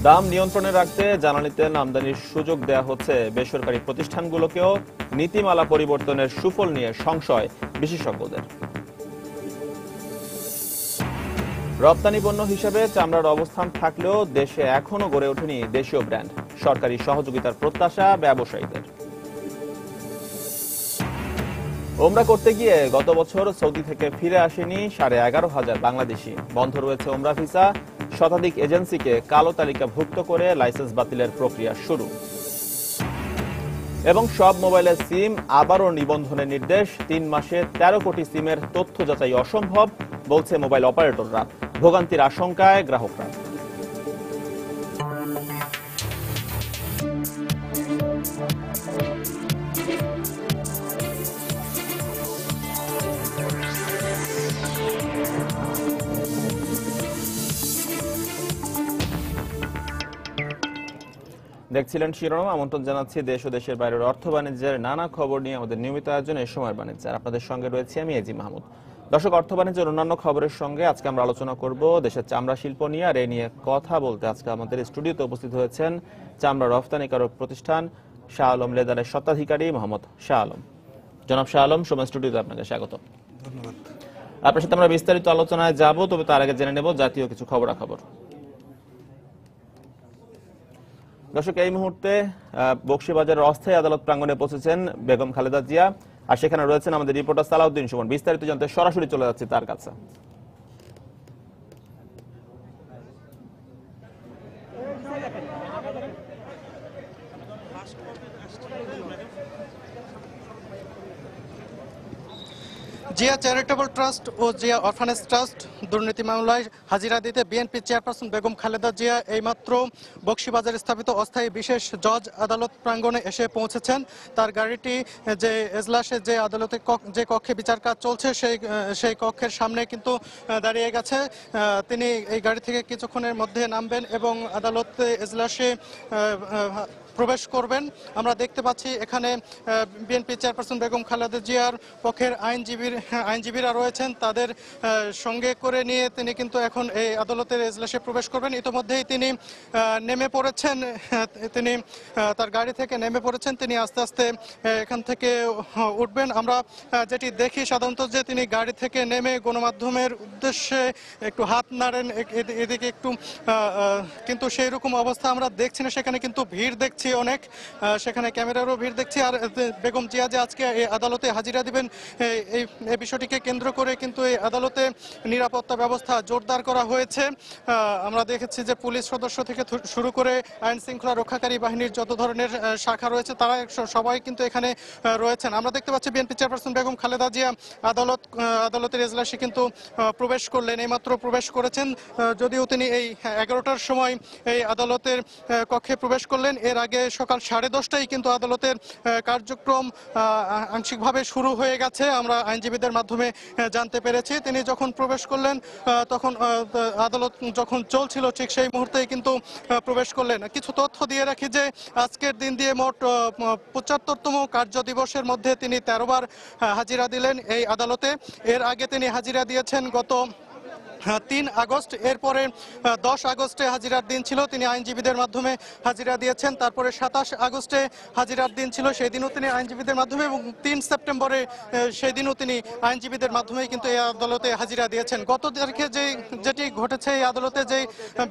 দাম নিয়ন্ত্রণে রাখতে জ্বালানি তেল আমদানির সুযোগ দেয়া হচ্ছে বেসরকারি প্রতিষ্ঠানগুলোকেও। নীতিমালা পরিবর্তনের সুফল নিয়ে সংশয় বিশেষজ্ঞদের। রপ্তানি পণ্য হিসেবে চামড়ার অবস্থান থাকলেও দেশে এখনো গড়ে ওঠেনি দেশীয় ব্র্যান্ড। সরকারি সহযোগিতার প্রত্যাশা ব্যবসায়ীদের। ওমরা করতে গিয়ে গত বছর সৌদি থেকে ফিরে আসেনি 11,500 বাংলাদেশি। বন্ধ রয়েছে ওমরা ভিসা। শতাধিক এজেন্সিকে কালো তালিকাভুক্ত করে লাইসেন্স বাতিলের প্রক্রিয়া শুরু। এবং সব মোবাইলের সিম আবারও নিবন্ধনের নির্দেশ। 3 মাসে 13 কোটি সিমের তথ্য যাচাই অসম্ভব বলছে মোবাইল অপারেটররা। ভোগান্তির আশঙ্কায় গ্রাহকরা। দেখছিলেন শিরোনাম। আমন্ত্রণ জানাচ্ছি দেশ ও দেশের বাইরের অর্থ বাণিজ্যের নানা খবর নিয়ে আমাদের নিয়মিত আয়োজন এই সময়ের বাণিজ্য। আপনাদের সঙ্গে রয়েছি আমি এজি মাহমুদ। দর্শক, অর্থ বাণিজ্যের অন্যান্য খবরের সঙ্গে আজকে আমরা আলোচনা করব দেশের চামড়া শিল্প নিয়ে। আর এই নিয়ে কথা বলতে আজকে আমাদের স্টুডিওতে উপস্থিত হয়েছেন চামড়া রফতানিকারক প্রতিষ্ঠান শাহ আলম লেদারের স্বত্বাধিকারী মোহাম্মদ শাহ আলম। জনাব শাহ আলম, সময় স্টুডিওতে আপনাকে স্বাগত। ধন্যবাদ। আপনার সাথে আমরা বিস্তারিত আলোচনায় যাব, তবে তার আগে জেনে নেব জাতীয় কিছু খবরাখবর। দর্শক, এই মুহূর্তে বকশীবাজারের অস্থায়ী আদালত প্রাঙ্গণে পৌঁছেছেন বেগম খালেদা জিয়া। আর সেখানে রয়েছেন আমাদের রিপোর্টার সালাউদ্দিন সুমন। বিস্তারিত জানতে সরাসরি চলে যাচ্ছি তার কাছে। জিয়া চ্যারিটেবল ট্রাস্ট ও জিয়া অরফানেজ ট্রাস্ট দুর্নীতি মামলায় হাজিরা দিতে বিএনপি চেয়ারপারসন বেগম খালেদা জিয়া এইমাত্র বকশীবাজারে স্থাপিত অস্থায়ী বিশেষ জজ আদালত প্রাঙ্গণে এসে পৌঁছেছেন। তার গাড়িটি যে এজলাসে যে আদালতে যে কক্ষে বিচার কাজ চলছে সেই কক্ষের সামনে কিন্তু দাঁড়িয়ে গেছে। তিনি এই গাড়ি থেকে কিছুক্ষণের মধ্যে নামবেন এবং আদালতে এজলাসে প্রবেশ করবেন। আমরা দেখতে পাচ্ছি এখানে বিএনপি চেয়ারপারসন বেগম খালেদা জিয়ার পক্ষের আইনজীবীরা রয়েছেন। তাদের সঙ্গে করে নিয়ে তিনি কিন্তু এখন এই আদালতের এজলাসে প্রবেশ করবেন। ইতিমধ্যেই তিনি নেমে পড়েছেন, তিনি তার গাড়ি থেকে নেমে পড়েছেন। তিনি আস্তে আস্তে এখান থেকে উঠবেন। আমরা যেটি দেখি সাধারণত যে তিনি গাড়ি থেকে নেমে গণমাধ্যমের উদ্দেশ্যে একটু হাত নাড়েন এদিকে একটু, কিন্তু সেই রকম অবস্থা আমরা দেখছি না। সেখানে কিন্তু ভিড় দেখছি অনেক, সেখানে ক্যামেরারও ভিড় দেখছি। আর বেগম জিয়া যে আজকে এই আদালতে হাজিরা দিবেন এই বিষয়টিকে কেন্দ্র করে কিন্তু এই আদালতে নিরাপত্তা ব্যবস্থা জোরদার করা হয়েছে। আমরা দেখেছি যে পুলিশ সদস্য থেকে শুরু করে আইন শৃঙ্খলা রক্ষাকারী বাহিনীর যত ধরনের শাখা রয়েছে তারা সবাই কিন্তু এখানে রয়েছেন। আমরা দেখতে পাচ্ছি বিএনপি চেয়ারপারসন বেগম খালেদা জিয়া আদালতের এজলাসে কিন্তু প্রবেশ করলেন, এইমাত্র প্রবেশ করেছেন। যদিও তিনি এই 11টার সময় এই আদালতের কক্ষে প্রবেশ করলেন। এর আগে সকাল 10:30টায় কিন্তু আদালতের কার্যক্রম আংশিকভাবে শুরু হয়ে গেছে, আমরা আইনজীবীদের মাধ্যমে জানতে পেরেছি। তিনি যখন প্রবেশ করলেন তখন আদালত যখন চলছিল ঠিক সেই মুহূর্তেই কিন্তু প্রবেশ করলেন। কিছু তথ্য দিয়ে রাখি যে আজকের দিন দিয়ে মোট 75তম কার্য দিবসের মধ্যে তিনি 13 বার হাজিরা দিলেন এই আদালতে। এর আগে তিনি হাজিরা দিয়েছেন গত 3 আগস্ট, এরপরে 10 আগস্টে হাজিরার দিন ছিল, তিনি আইনজীবীদের মাধ্যমে হাজিরা দিয়েছেন। তারপরে 27 আগস্টে হাজিরার দিন ছিল, সেই দিনও তিনি আইনজীবীদের মাধ্যমে, এবং 3 সেপ্টেম্বরে সেই দিনও তিনি আইনজীবীদের মাধ্যমেই কিন্তু এই আদালতে হাজিরা দিয়েছেন। গত তারিখে যেটি ঘটেছে এই আদালতে যে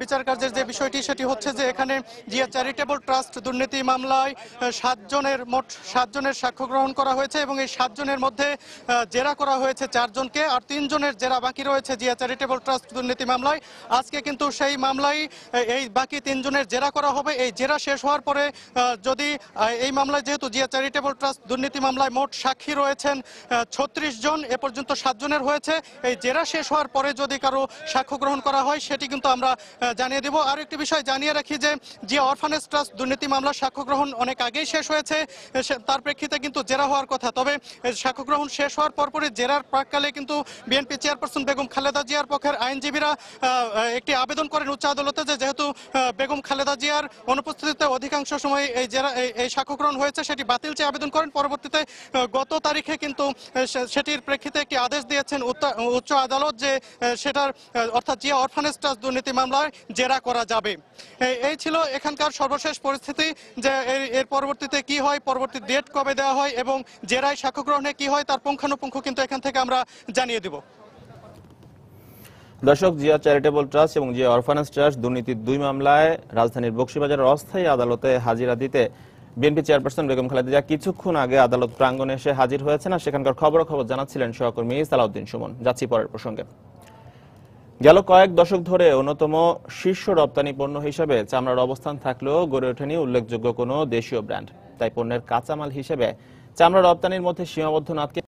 বিচার কার্যের যে বিষয়টি, সেটি হচ্ছে যে এখানে জিয়া চ্যারিটেবল ট্রাস্ট দুর্নীতি মামলায় মোট 7 জনের সাক্ষ্য গ্রহণ করা হয়েছে এবং এই 7 জনের মধ্যে জেরা করা হয়েছে 4 জনকে, আর 3 জনের জেরা বাকি রয়েছে জিয়া চ্যারিটেবল ট্রাস্ট দুর্নীতি মামলায়। আজকে কিন্তু সেই মামলায় এই বাকি 3 জনের জেরা করা হবে। এই জেরা শেষ হওয়ার পরে যদি এই মামলায়, যেহেতু জিয়া চ্যারিটেবল ট্রাস্ট দুর্নীতি মামলায় মোট সাক্ষী রয়েছেন 36 জন, এ পর্যন্ত 7 জনের হয়েছে। এই জেরা শেষ হওয়ার পরে যদি কারো সাক্ষ্য গ্রহণ করা হয় সেটি কিন্তু আমরা জানিয়ে দেব। আর একটি বিষয় জানিয়ে রাখি যে জিয়া অরফানেজ ট্রাস্ট দুর্নীতি মামলার সাক্ষ্য গ্রহণ অনেক আগেই শেষ হয়েছে, তার প্রেক্ষিতে কিন্তু জেরা হওয়ার কথা। তবে সাক্ষ্য গ্রহণ শেষ হওয়ার পরপরই জেরার প্রাককালে কিন্তু বিএনপি চেয়ারপারসন বেগম খালেদা জিয়ার পক্ষে পক্ষের আইনজীবীরা একটি আবেদন করেন উচ্চ আদালতে যে যেহেতু বেগম খালেদা জিয়ার অনুপস্থিতিতে অধিকাংশ সময় এই সাক্ষ্য গ্রহণ হয়েছে সেটি বাতিল চেয়ে আবেদন করেন। পরবর্তীতে গত তারিখে কিন্তু সেটির প্রেক্ষিতে একটি আদেশ দিয়েছেন উচ্চ আদালত যে সেটার অর্থাৎ জিয়া অরফানেজ ট্রাস্ট দুর্নীতি মামলায় জেরা করা যাবে। এই ছিল এখানকার সর্বশেষ পরিস্থিতি, যে এর পরবর্তীতে কি হয়, পরবর্তী ডেট কবে দেওয়া হয় এবং জেরায় সাক্ষ্য গ্রহণে কি হয় তার পুঙ্খানুপুঙ্খ কিন্তু এখান থেকে আমরা জানিয়ে দেব। দর্শক, জিয়া চ্যারিটেবল ট্রাস্ট এবং জিয়া অরফানেজ ট্রাস্ট দুর্নীতির 2 মামলায় রাজধানীর বকশীবাজারের অস্থায়ী আদালতে হাজিরা দিতে বিএনপি চেয়ারপারসন বেগম খালেদা জিয়া কিছুক্ষণ আগে আদালত প্রাঙ্গণে এসে হাজির হয়েছেন। আর সেখানকার খবর জানাচ্ছিলেন সহকর্মী সালাউদ্দিন সুমন। যাচ্ছি পরের প্রসঙ্গে। গেল কয়েক দশক ধরে অন্যতম শীর্ষ রপ্তানি পণ্য হিসেবে চামড়ার অবস্থান থাকলেও গড়ে ওঠেনি উল্লেখযোগ্য কোনো দেশীয় ব্র্যান্ড। তাই পণ্যের কাঁচামাল হিসেবে চামড়া রপ্তানির মধ্যে সীমাবদ্ধ না থেকে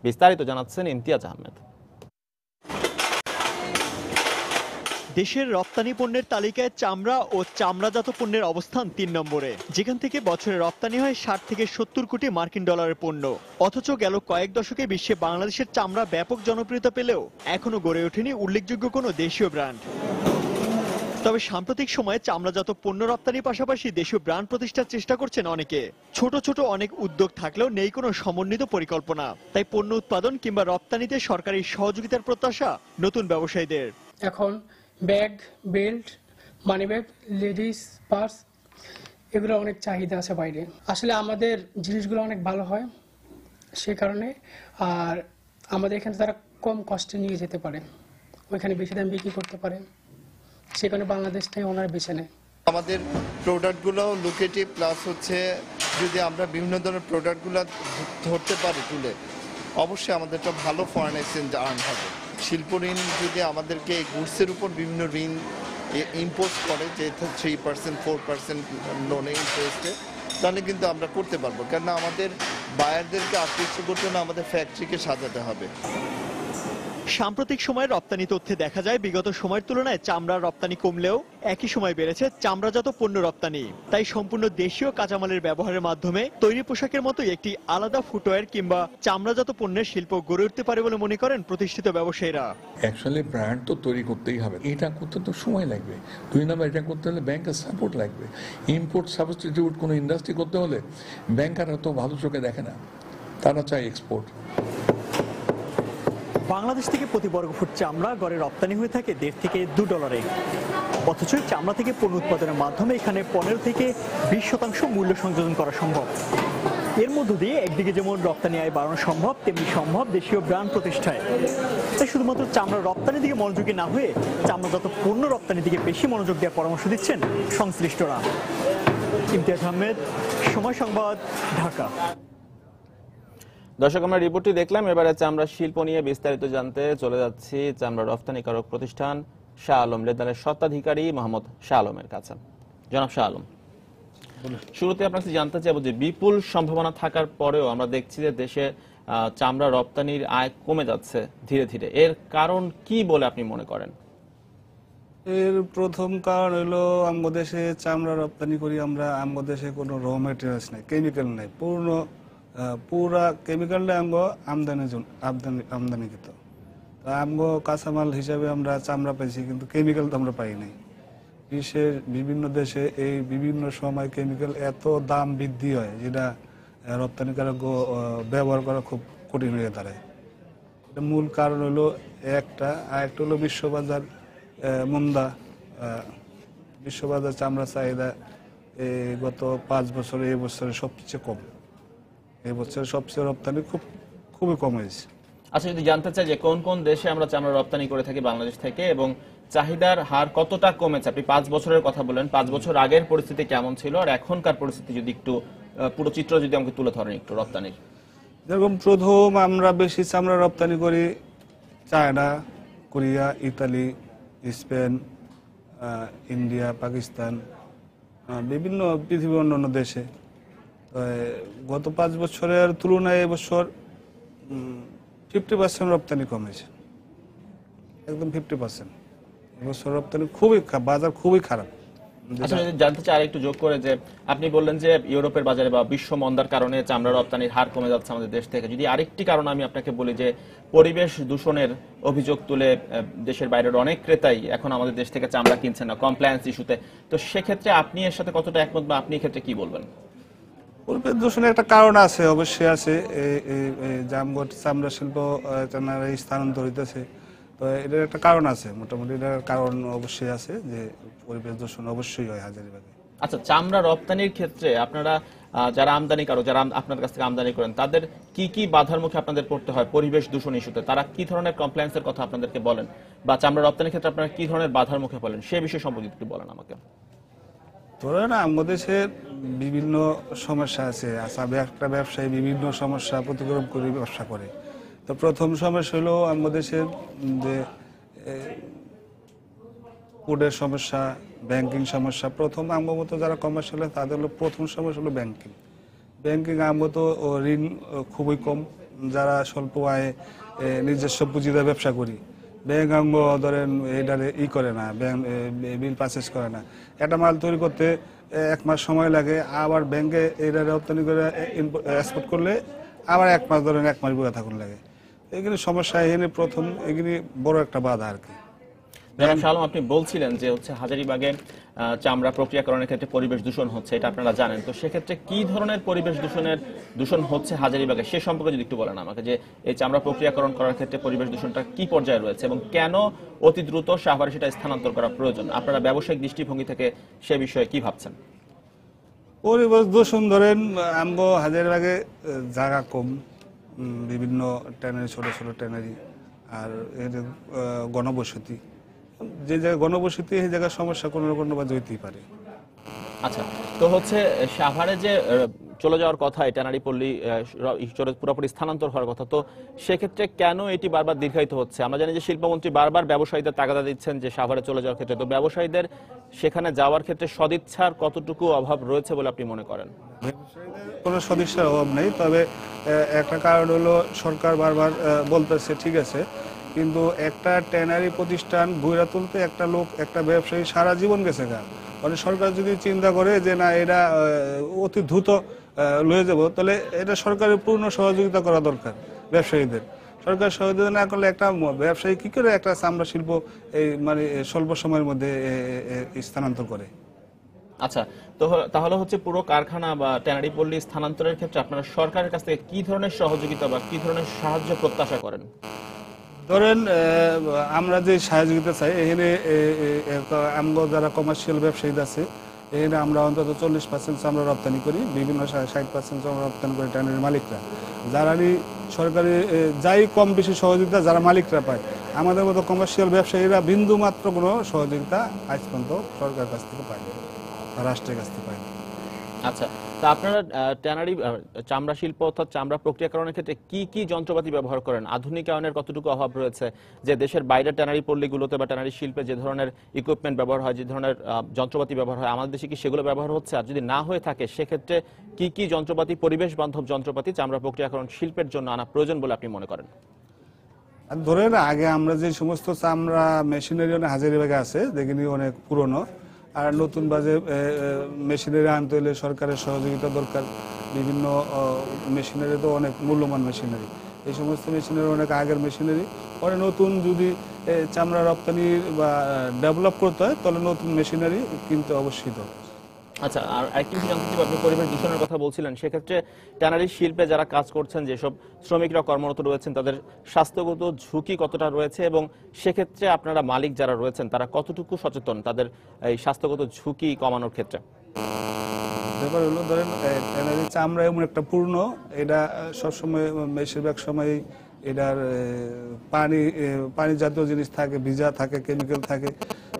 বিস্তারিত জানাচ্ছেন ইমতিয়াজ আহমেদ। দেশের রপ্তানি পণ্যের তালিকায় চামড়া ও চামড়াজাত পণ্যের অবস্থান 3 নম্বরে, যেখান থেকে বছরে রপ্তানি হয় 60 থেকে 70 কোটি মার্কিন ডলারের পণ্য। অথচ গেল কয়েক দশকে বিশ্বে বাংলাদেশের চামড়া ব্যাপক জনপ্রিয়তা পেলেও এখনো গড়ে ওঠেনি উল্লেখযোগ্য কোনো দেশীয় ব্র্যান্ড। তবে সাম্প্রতিক সময়ে চামড়াজাত পণ্য রপ্তানির পাশাপাশি দেশীয় ব্র্যান্ড প্রতিষ্ঠার চেষ্টা করছেন অনেকে। ছোট ছোট অনেক উদ্যোগ থাকলেও নেই কোনো সমন্বিত পরিকল্পনা। তাই পণ্য উৎপাদন কিংবা রপ্তানিতে সরকারি সহযোগিতার প্রত্যাশা নতুন ব্যবসায়ীদের। এখন bag, belt, money bag, ladies purse এগুলো অনেক চাহিদা আছে বাইরে। আসলে আমাদের জিনিসগুলো অনেক ভালো হয় সে কারণে, আর আমাদের এখানে তারা কম কষ্টে নিয়ে যেতে পারে, ওইখানে বেশি দাম বিক্রি করতে পারে, সে কারণে বাংলাদেশটাই ওনারা বেছে নেয়। আমাদের প্রোডাক্টগুলো লুকেটিভ, প্লাস হচ্ছে যদি আমরা বিভিন্ন ধরনের প্রোডাক্টগুলো ধরতে পারি তুলে, অবশ্যই আমাদেরটা ভালো ফরেন এক্সচেঞ্জ আর্ন হবে। শিল্প ঋণ যদি আমাদেরকে গুডসের উপর বিভিন্ন ঋণ ইম্পোজ করে, যে 3%, 4% লোনে ইন্টারেস্টে, তাহলে কিন্তু আমরা করতে পারবো। কেননা আমাদের বায়ারদেরকে আকৃষ্ট করতে না, আমাদের ফ্যাক্টরিকে সাজাতে হবে। সাম্প্রতিক সময়ে রপ্তানি তথ্যে দেখা যায় বিগত সময়ের তুলনায় চামড়ার রপ্তানি কমলেও একই সময় বেড়েছে চামড়াজাত পণ্য রপ্তানি। তাই সম্পূর্ণ দেশীয় কাঁচামালের ব্যবহারের মাধ্যমে তৈরি পোশাকের মতোই একটি আলাদা ফুটওয়্যার কিংবা চামড়াজাত পণ্যের শিল্প গড়ে উঠতে পারে বলে মনে করেন প্রতিষ্ঠিত ব্যবসায়ীরা। অ্যাকচুয়ালি ব্র্যান্ড তো তৈরি করতেই হবে, এটা করতে তো সময় লাগবে। 2 নম্বর, এটা করতে হলে ব্যাংকের সাপোর্ট লাগবে। ইম্পোর্ট সাবস্টিটিউট কোনো ইন্ডাস্ট্রি করতে হলে ব্যাংকাররা তো ভালো চোখে দেখে না, তারা চায় এক্সপোর্ট। বাংলাদেশ থেকে প্রতি বর্গফুট চামড়া গড়ে রপ্তানি হয়ে থাকে $1.5 থেকে $2। অথচ চামড়া থেকে পণ্য উৎপাদনের মাধ্যমে এখানে 15 থেকে 20% মূল্য সংযোজন করা সম্ভব। এর মধ্য দিয়ে একদিকে যেমন রপ্তানি আয় বাড়ানো সম্ভব, তেমনি সম্ভব দেশীয় ব্র্যান্ড প্রতিষ্ঠায়। তাই শুধুমাত্র চামড়া রপ্তানির দিকে মনোযোগী না হয়ে চামড়াজাত পণ্য রপ্তানির দিকে বেশি মনোযোগ দেওয়ার পরামর্শ দিচ্ছেন সংশ্লিষ্টরা। ইমতিয়াজ আহমেদ, সময় সংবাদ, ঢাকা। দর্শক, আমরা রিপোর্টটি দেখলাম। এবারে চামড়া শিল্প নিয়ে বিস্তারিত জানতে চলে যাচ্ছি চামড়া রপ্তানিকারক প্রতিষ্ঠান শাহ আলম লেদারের স্বত্বাধিকারী মোহাম্মদ শাহ আলমের কাছে। জনাব শাহ আলম, শুরুতে আপনার কাছে জানতে চাইব যে বিপুল সম্ভাবনা থাকার পরেও আমরা দেখছি যে দেশে চামড়া রপ্তানির আয় কমে যাচ্ছে ধীরে ধীরে। এর কারণ কি বলে আপনি মনে করেন? এর প্রথম কারণ হলো আমগো দেশে চামড়া রপ্তানি করি আমরা, আমগো দেশে কোনো র মেটেরিয়ালস নাই, কেমিক্যাল নাই, পুরা কেমিক্যালটা আমগো আমদানিকৃত। আমগো কাঁচামাল হিসাবে আমরা চামড়া পাইছি, কিন্তু কেমিক্যাল তো আমরা পাই নাই। বিশ্বের বিভিন্ন দেশে এই বিভিন্ন সময় কেমিক্যাল এত দাম বৃদ্ধি হয় যেটা রপ্তানিকারক ব্যবহার করা খুব কঠিন হয়ে দাঁড়ায়। এটা মূল কারণ হলো একটা, আর একটা হলো বিশ্ববাজার মন্দা। বিশ্ববাজার চামড়া চাহিদা গত 5 বছরে এই বছরে সবচেয়ে কম। এই বছর সবচেয়ে রপ্তানি খুবই কম হয়েছে। আচ্ছা, যদি জানতে চাই যে কোন কোন দেশে আমরা চামড়া রপ্তানি করে থাকি বাংলাদেশ থেকে, এবং চাহিদার হার কতটা কমেছে? আপনি 5 বছরের কথা বলেন, 5 বছর আগের পরিস্থিতি কেমন ছিল আর এখনকার পরিস্থিতি যদি একটু পুরো চিত্র যদি আমাকে তুলে ধরেন একটু রপ্তানির। যেরকম প্রথম আমরা বেশি চামড়া রপ্তানি করি China, Korea, Italy, Spain, India, Pakistan, বিভিন্ন পৃথিবীর অন্যান্য দেশে। গত 5 বছরের তুলনায় এবছর 50% রপ্তানি কমেছে, একদম 50%। এবছর রপ্তানি বাজার খুবই খারাপ। আচ্ছা, জানতে চাই আরেকটু যোগ করে যে আপনি বললেন যে ইউরোপের বাজারে বা বিশ্ব মন্দার কারণে চামড়া রপ্তানির হার কমে যাচ্ছে আমাদের দেশ থেকে। যদি আরেকটি কারণ আমি আপনাকে বলি যে পরিবেশ দূষণের অভিযোগ তুলে দেশের বাইরের অনেক ক্রেতাই এখন আমাদের দেশ থেকে চামড়া কিনছেন না কমপ্লায়েন্স ইস্যুতে, তো সেক্ষেত্রে আপনি এর সাথে কতটা একমত বা আপনি এক্ষেত্রে কি বলবেন? পরিবেশ দূষণের একটা কারণ আছে, অবশ্যই আছে। জামগট চামড়া শিল্প স্থানান্তরিত হইতেছে, তো এটার একটা কারণ আছে, মোটামুটি এটার কারণ অবশ্যই আছে যে পরিবেশ দূষণ অবশ্যই হয় হাজারীবাগে। আচ্ছা, চামড়া রপ্তানির ক্ষেত্রে আপনারা যারা আমদানিকারক, যারা আপনার কাছ থেকে আমদানি করেন, তাদের কি কি বাধার মুখে আপনাদের পড়তে হয় পরিবেশ দূষণ ইস্যুতে? তারা কি ধরনের কমপ্লায়েন্সের কথা আপনাদেরকে বলেন, বা চামড়া রপ্তানির ক্ষেত্রে আপনারা কি ধরনের বাধার মুখে পড়েন, সে বিষয়ে সম্পর্কে একটু বলেন আমাকে। ধরেন আমাদের দেশের বিভিন্ন সমস্যা আছে, একটা ব্যবসায়ী বিভিন্ন সমস্যা প্রতিক্রম করে ব্যবসা করে। তো প্রথম সমস্যা হলো আমাদের দেশের যে কোডের সমস্যা, ব্যাংকিং সমস্যা। প্রথম আমগত যারা কমার্শিয়াল তাদের হলো প্রথম সমস্যা হলো ব্যাংকিং। আমগত ঋণ খুবই কম, যারা স্বল্প আয়ে নিজস্ব পুঁজিতে ব্যবসা করি। ব্যাংক আঙ্গ ধরেন এটারে করে না, বিল পারচেস করে না। একটা মাল তৈরি করতে 1 মাস সময় লাগে, আবার ব্যাংকে এটা রপ্তানি করে এক্সপোর্ট করলে আবার 1 মাস ধরেন 1 মাস বসে থাকুন লাগে। এগুলি সমস্যা, এখানে প্রথম এগুলি বড় একটা বাধা আর কি। জনাব শাহ আলম, আপনি বলছিলেন যে হাজারীবাগে চামড়া প্রক্রিয়াকরণের ক্ষেত্রে পরিবেশ দূষণ হচ্ছে, এটা আপনারা জানেন। তো সেক্ষেত্রে কি ধরনের পরিবেশ দূষণ হচ্ছে হাজারীবাগে, সে সম্পর্কে যদি একটু বলেন আমাকে, যে এই চামড়া প্রক্রিয়াকরণ করার ক্ষেত্রে পরিবেশ দূষণটা কি পর্যায়ে রয়েছে এবং কেন অতি দ্রুত শাহবাগে সেটা স্থানান্তর করা প্রয়োজন? আপনারা ব্যবসায়িক দৃষ্টিভঙ্গি থেকে সে বিষয়ে কি ভাবছেন? পরিবেশ দূষণ ধরেন আমগো হাজারীবাগে জায়গা কম, বিভিন্ন ট্যানারি, ছোট ছোট ট্যানারি, আর এর গণবসতি। যে জায়গায় গণবসতি সেই জায়গার সমস্যা কোনো না কোনো বাজে হইতেই পারে। আচ্ছা, তো সাভারে যে চলে যাওয়ার কথা, ট্যানারি পল্লী পুরোপুরি স্থানান্তর হওয়ার কথা, তো সেক্ষেত্রে কেন এটি বারবার দীর্ঘায়িত হচ্ছে? আমরা জানি যে শিল্পমন্ত্রী বারবার ব্যবসায়ীদের তাগাদা দিচ্ছেন যে সাভারে চলে যাওয়ার ক্ষেত্রে, তো ব্যবসায়ীদের সেখানে যাওয়ার ক্ষেত্রে সদিচ্ছার কতটুকু অভাব রয়েছে বলে আপনি মনে করেন? কোনো সদিচ্ছার অভাব নেই, তবে একটা কারণ হলো সরকার বারবার বলতেছে ঠিক আছে, কিন্তু একটা ট্যানারি প্রতিষ্ঠান গড়ে তুলতে একটা লোক, একটা ব্যবসায়ী সারা জীবন গেছে গা। মানে সরকার যদি চিন্তা করে যে না এটা অতি দ্রুত লয়ে যাব, তাহলে এটা সরকারের পূর্ণ সহযোগিতা করা দরকার ব্যবসায়ীদের। সরকার সহযোগিতা না করলে একটা ব্যবসায়ী কি করে একটা চামড়া শিল্প এই মানে স্বল্প সময়ের মধ্যে স্থানান্তর করে? আচ্ছা, তো তাহলে পুরো কারখানা বা ট্যানারি পল্লী স্থানান্তরের ক্ষেত্রে আপনারা সরকারের কাছ থেকে কি ধরনের সহযোগিতা বা কি ধরনের সাহায্য প্রত্যাশা করেন? ধরেন আমরা যে সহযোগিতা চাই, এখানে আমগো যারা কমার্শিয়াল ব্যবসায়ী আছে, এখানে আমরা অন্তত 40% চামড়া রপ্তানি করি, বিভিন্ন 60% চামড়া রপ্তানি করি ট্যানারির মালিকরা। যারা সরকারি যাই কম বেশি সহযোগিতা যারা মালিকরা পায়, আমাদের মতো কমার্শিয়াল ব্যবসায়ীরা বিন্দু মাত্র কোনো সহযোগিতা আজ পর্যন্ত সরকারের কাছ থেকে পায়নি, রাষ্ট্রের কাছ থেকে পায়নি। আচ্ছা, তা আপনারা ট্যানারি চামড়া শিল্প অর্থাৎ চামড়া প্রক্রিয়াকরণের ক্ষেত্রে কি কি যন্ত্রপাতি ব্যবহার করেন? আধুনিকায়নের কতটুকু অভাব রয়েছে? যে দেশের বাইরে ট্যানারি পল্লীগুলোতে বা ট্যানারি শিল্পে যে ধরনের ইকুইপমেন্ট ব্যবহার হয়, যে ধরনের যন্ত্রপাতি ব্যবহার হয়, আমাদের দেশে কি সেগুলো ব্যবহার হচ্ছে? আর যদি না হয়ে থাকে সেক্ষেত্রে কি কি যন্ত্রপাতি, পরিবেশ বান্ধব যন্ত্রপাতি চামড়া প্রক্রিয়াকরণ শিল্পের জন্য আনা প্রয়োজন বলে আপনি মনে করেন? ধরেন আগে আমরা যে সমস্ত চামড়া মেশিনারি হাজারীবাগে আছে, দেখিনি অনেক পুরনো, আর নতুন বাজে মেশিনারি আনতে হলে সরকারের সহযোগিতা দরকার। বিভিন্ন মেশিনারি তো অনেক মূল্যবান মেশিনারি, এই সমস্ত মেশিনারি অনেক আগের মেশিনারি। পরে নতুন যদি চামড়া রপ্তানি বা ডেভেলপ করতে হয়, তাহলে নতুন মেশিনারি কিনতে অবশ্যই দরকার। আচ্ছা, আর আরেকটি বিষয় জানতে চাই, আপনি পরিবেশ দূষণের কথা বলছিলেন, সেক্ষেত্রে ট্যানারি শিল্পে যারা কাজ করছেন, যেসব শ্রমিকরা কর্মরত রয়েছেন, তাদের স্বাস্থ্যগত ঝুঁকি কতটা রয়েছে এবং সেক্ষেত্রে আপনারা মালিক যারা রয়েছেন তারা কতটুকু সচেতন তাদের এই স্বাস্থ্যগত ঝুঁকি কমানোর ক্ষেত্রে? ব্যাপার হলো ধরেন ট্যানারি চামড়া এমন একটা পূর্ণ, এটা সবসময় বেশিরভাগ সময় এটার পানি জাতীয় জিনিস থাকে, ভিজা থাকে, কেমিক্যাল থাকে।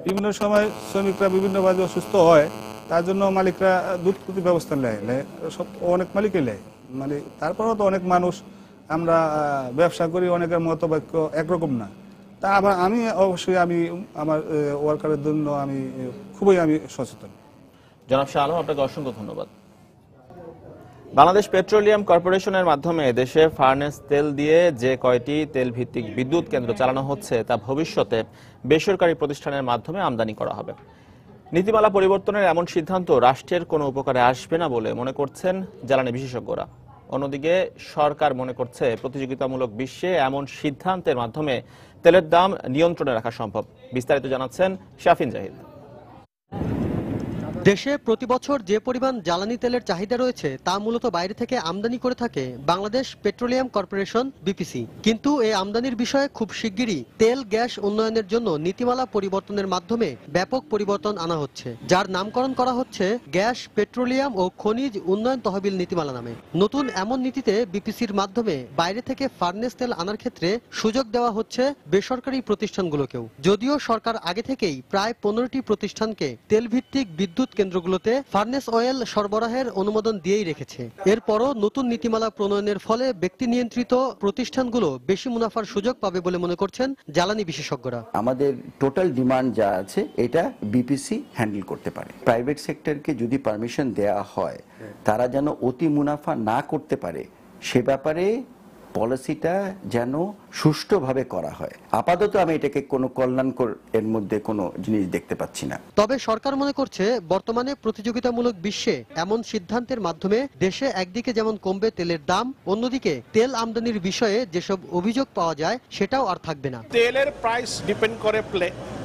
বিভিন্ন সময় শ্রমিকরা বিভিন্নভাবে অসুস্থ হয়, তার জন্য মালিকরা দ্রুত ব্যবস্থা নেয়, সব অনেক মালিকই নেয়। মানে তারপরেও তো অনেক মানুষ, আমরা ব্যবসা করি, অনেকের মতবাক্য একরকম না। তা আবার আমি অবশ্যই আমার ওয়ার্কারের জন্য খুবই সচেতন। জনাব শাহ আলম, আপনাকে অসংখ্য ধন্যবাদ। বাংলাদেশ পেট্রোলিয়াম কর্পোরেশনের মাধ্যমে দেশে ফার্নেস তেল দিয়ে যে কয়টি তেল ভিত্তিক বিদ্যুৎ কেন্দ্র চালানো হচ্ছে তা ভবিষ্যতে বেসরকারি প্রতিষ্ঠানের মাধ্যমে আমদানি করা হবে। নীতিমালা পরিবর্তনের এমন সিদ্ধান্ত রাষ্ট্রের কোনো উপকারে আসবে না বলে মনে করছেন জ্বালানি বিশেষজ্ঞরা। অন্যদিকে সরকার মনে করছে প্রতিযোগিতামূলক বিশ্বে এমন সিদ্ধান্তের মাধ্যমে তেলের দাম নিয়ন্ত্রণে রাখা সম্ভব। বিস্তারিত জানাচ্ছেন শাফিন জাহিদ। দেশে প্রতি বছর যে পরিমাণ জ্বালানি তেলের চাহিদা রয়েছে তা মূলত বাইরে থেকে আমদানি করে থাকে বাংলাদেশ পেট্রোলিয়াম কর্পোরেশন বিপিসি। কিন্তু এই আমদানির বিষয়ে খুব শিগগিরই তেল গ্যাস উন্নয়নের জন্য নীতিমালা পরিবর্তনের মাধ্যমে ব্যাপক পরিবর্তন আনা হচ্ছে, যার নামকরণ করা হচ্ছে গ্যাস পেট্রোলিয়াম ও খনিজ উন্নয়ন তহবিল নীতিমালা নামে। নতুন এমন নীতিতে বিপিসির মাধ্যমে বাইরে থেকে ফার্নেস তেল আনার ক্ষেত্রে সুযোগ দেওয়া হচ্ছে বেসরকারি প্রতিষ্ঠানগুলোকেও। যদিও সরকার আগে থেকেই প্রায় 15টি প্রতিষ্ঠানকে তেলভিত্তিক বিদ্যুৎ কেন্দ্রগুলোতে ফার্নেস অয়েল সরবরাহের অনুমোদন দিয়েই রেখেছে। এরপরও নতুন নীতিমালা প্রণয়নের ফলে ব্যক্তি নিয়ন্ত্রিত প্রতিষ্ঠানগুলো বেশি মুনাফার সুযোগ পাবে বলে মনে করছেন জ্বালানি বিশেষজ্ঞরা। আমাদের টোটাল ডিমান্ড যা আছে এটা বিপিসি হ্যান্ডেল করতে পারে। প্রাইভেট সেক্টরকে যদি পারমিশন দেয়া হয় তারা যেন অতি মুনাফা না করতে পারে সে ব্যাপারে পলিসিটা যেন সুষ্ঠুভাবে করা হয়। আপাতত আমি এটাকে কোনো কল্যাণকর এর মধ্যে কোনো জিনিস দেখতে পাচ্ছি না। তবে সরকার মনে করছে বর্তমানে প্রতিযোগিতামূলক বিশ্বে এমন সিদ্ধান্তের মাধ্যমে দেশে একদিকে যেমন কমবে তেলের দাম, অন্যদিকে তেল আমদানির বিষয়ে যেসব অভিযোগ পাওয়া যায় সেটাও আর থাকবে না। তেলের প্রাইস ডিপেন্ড করে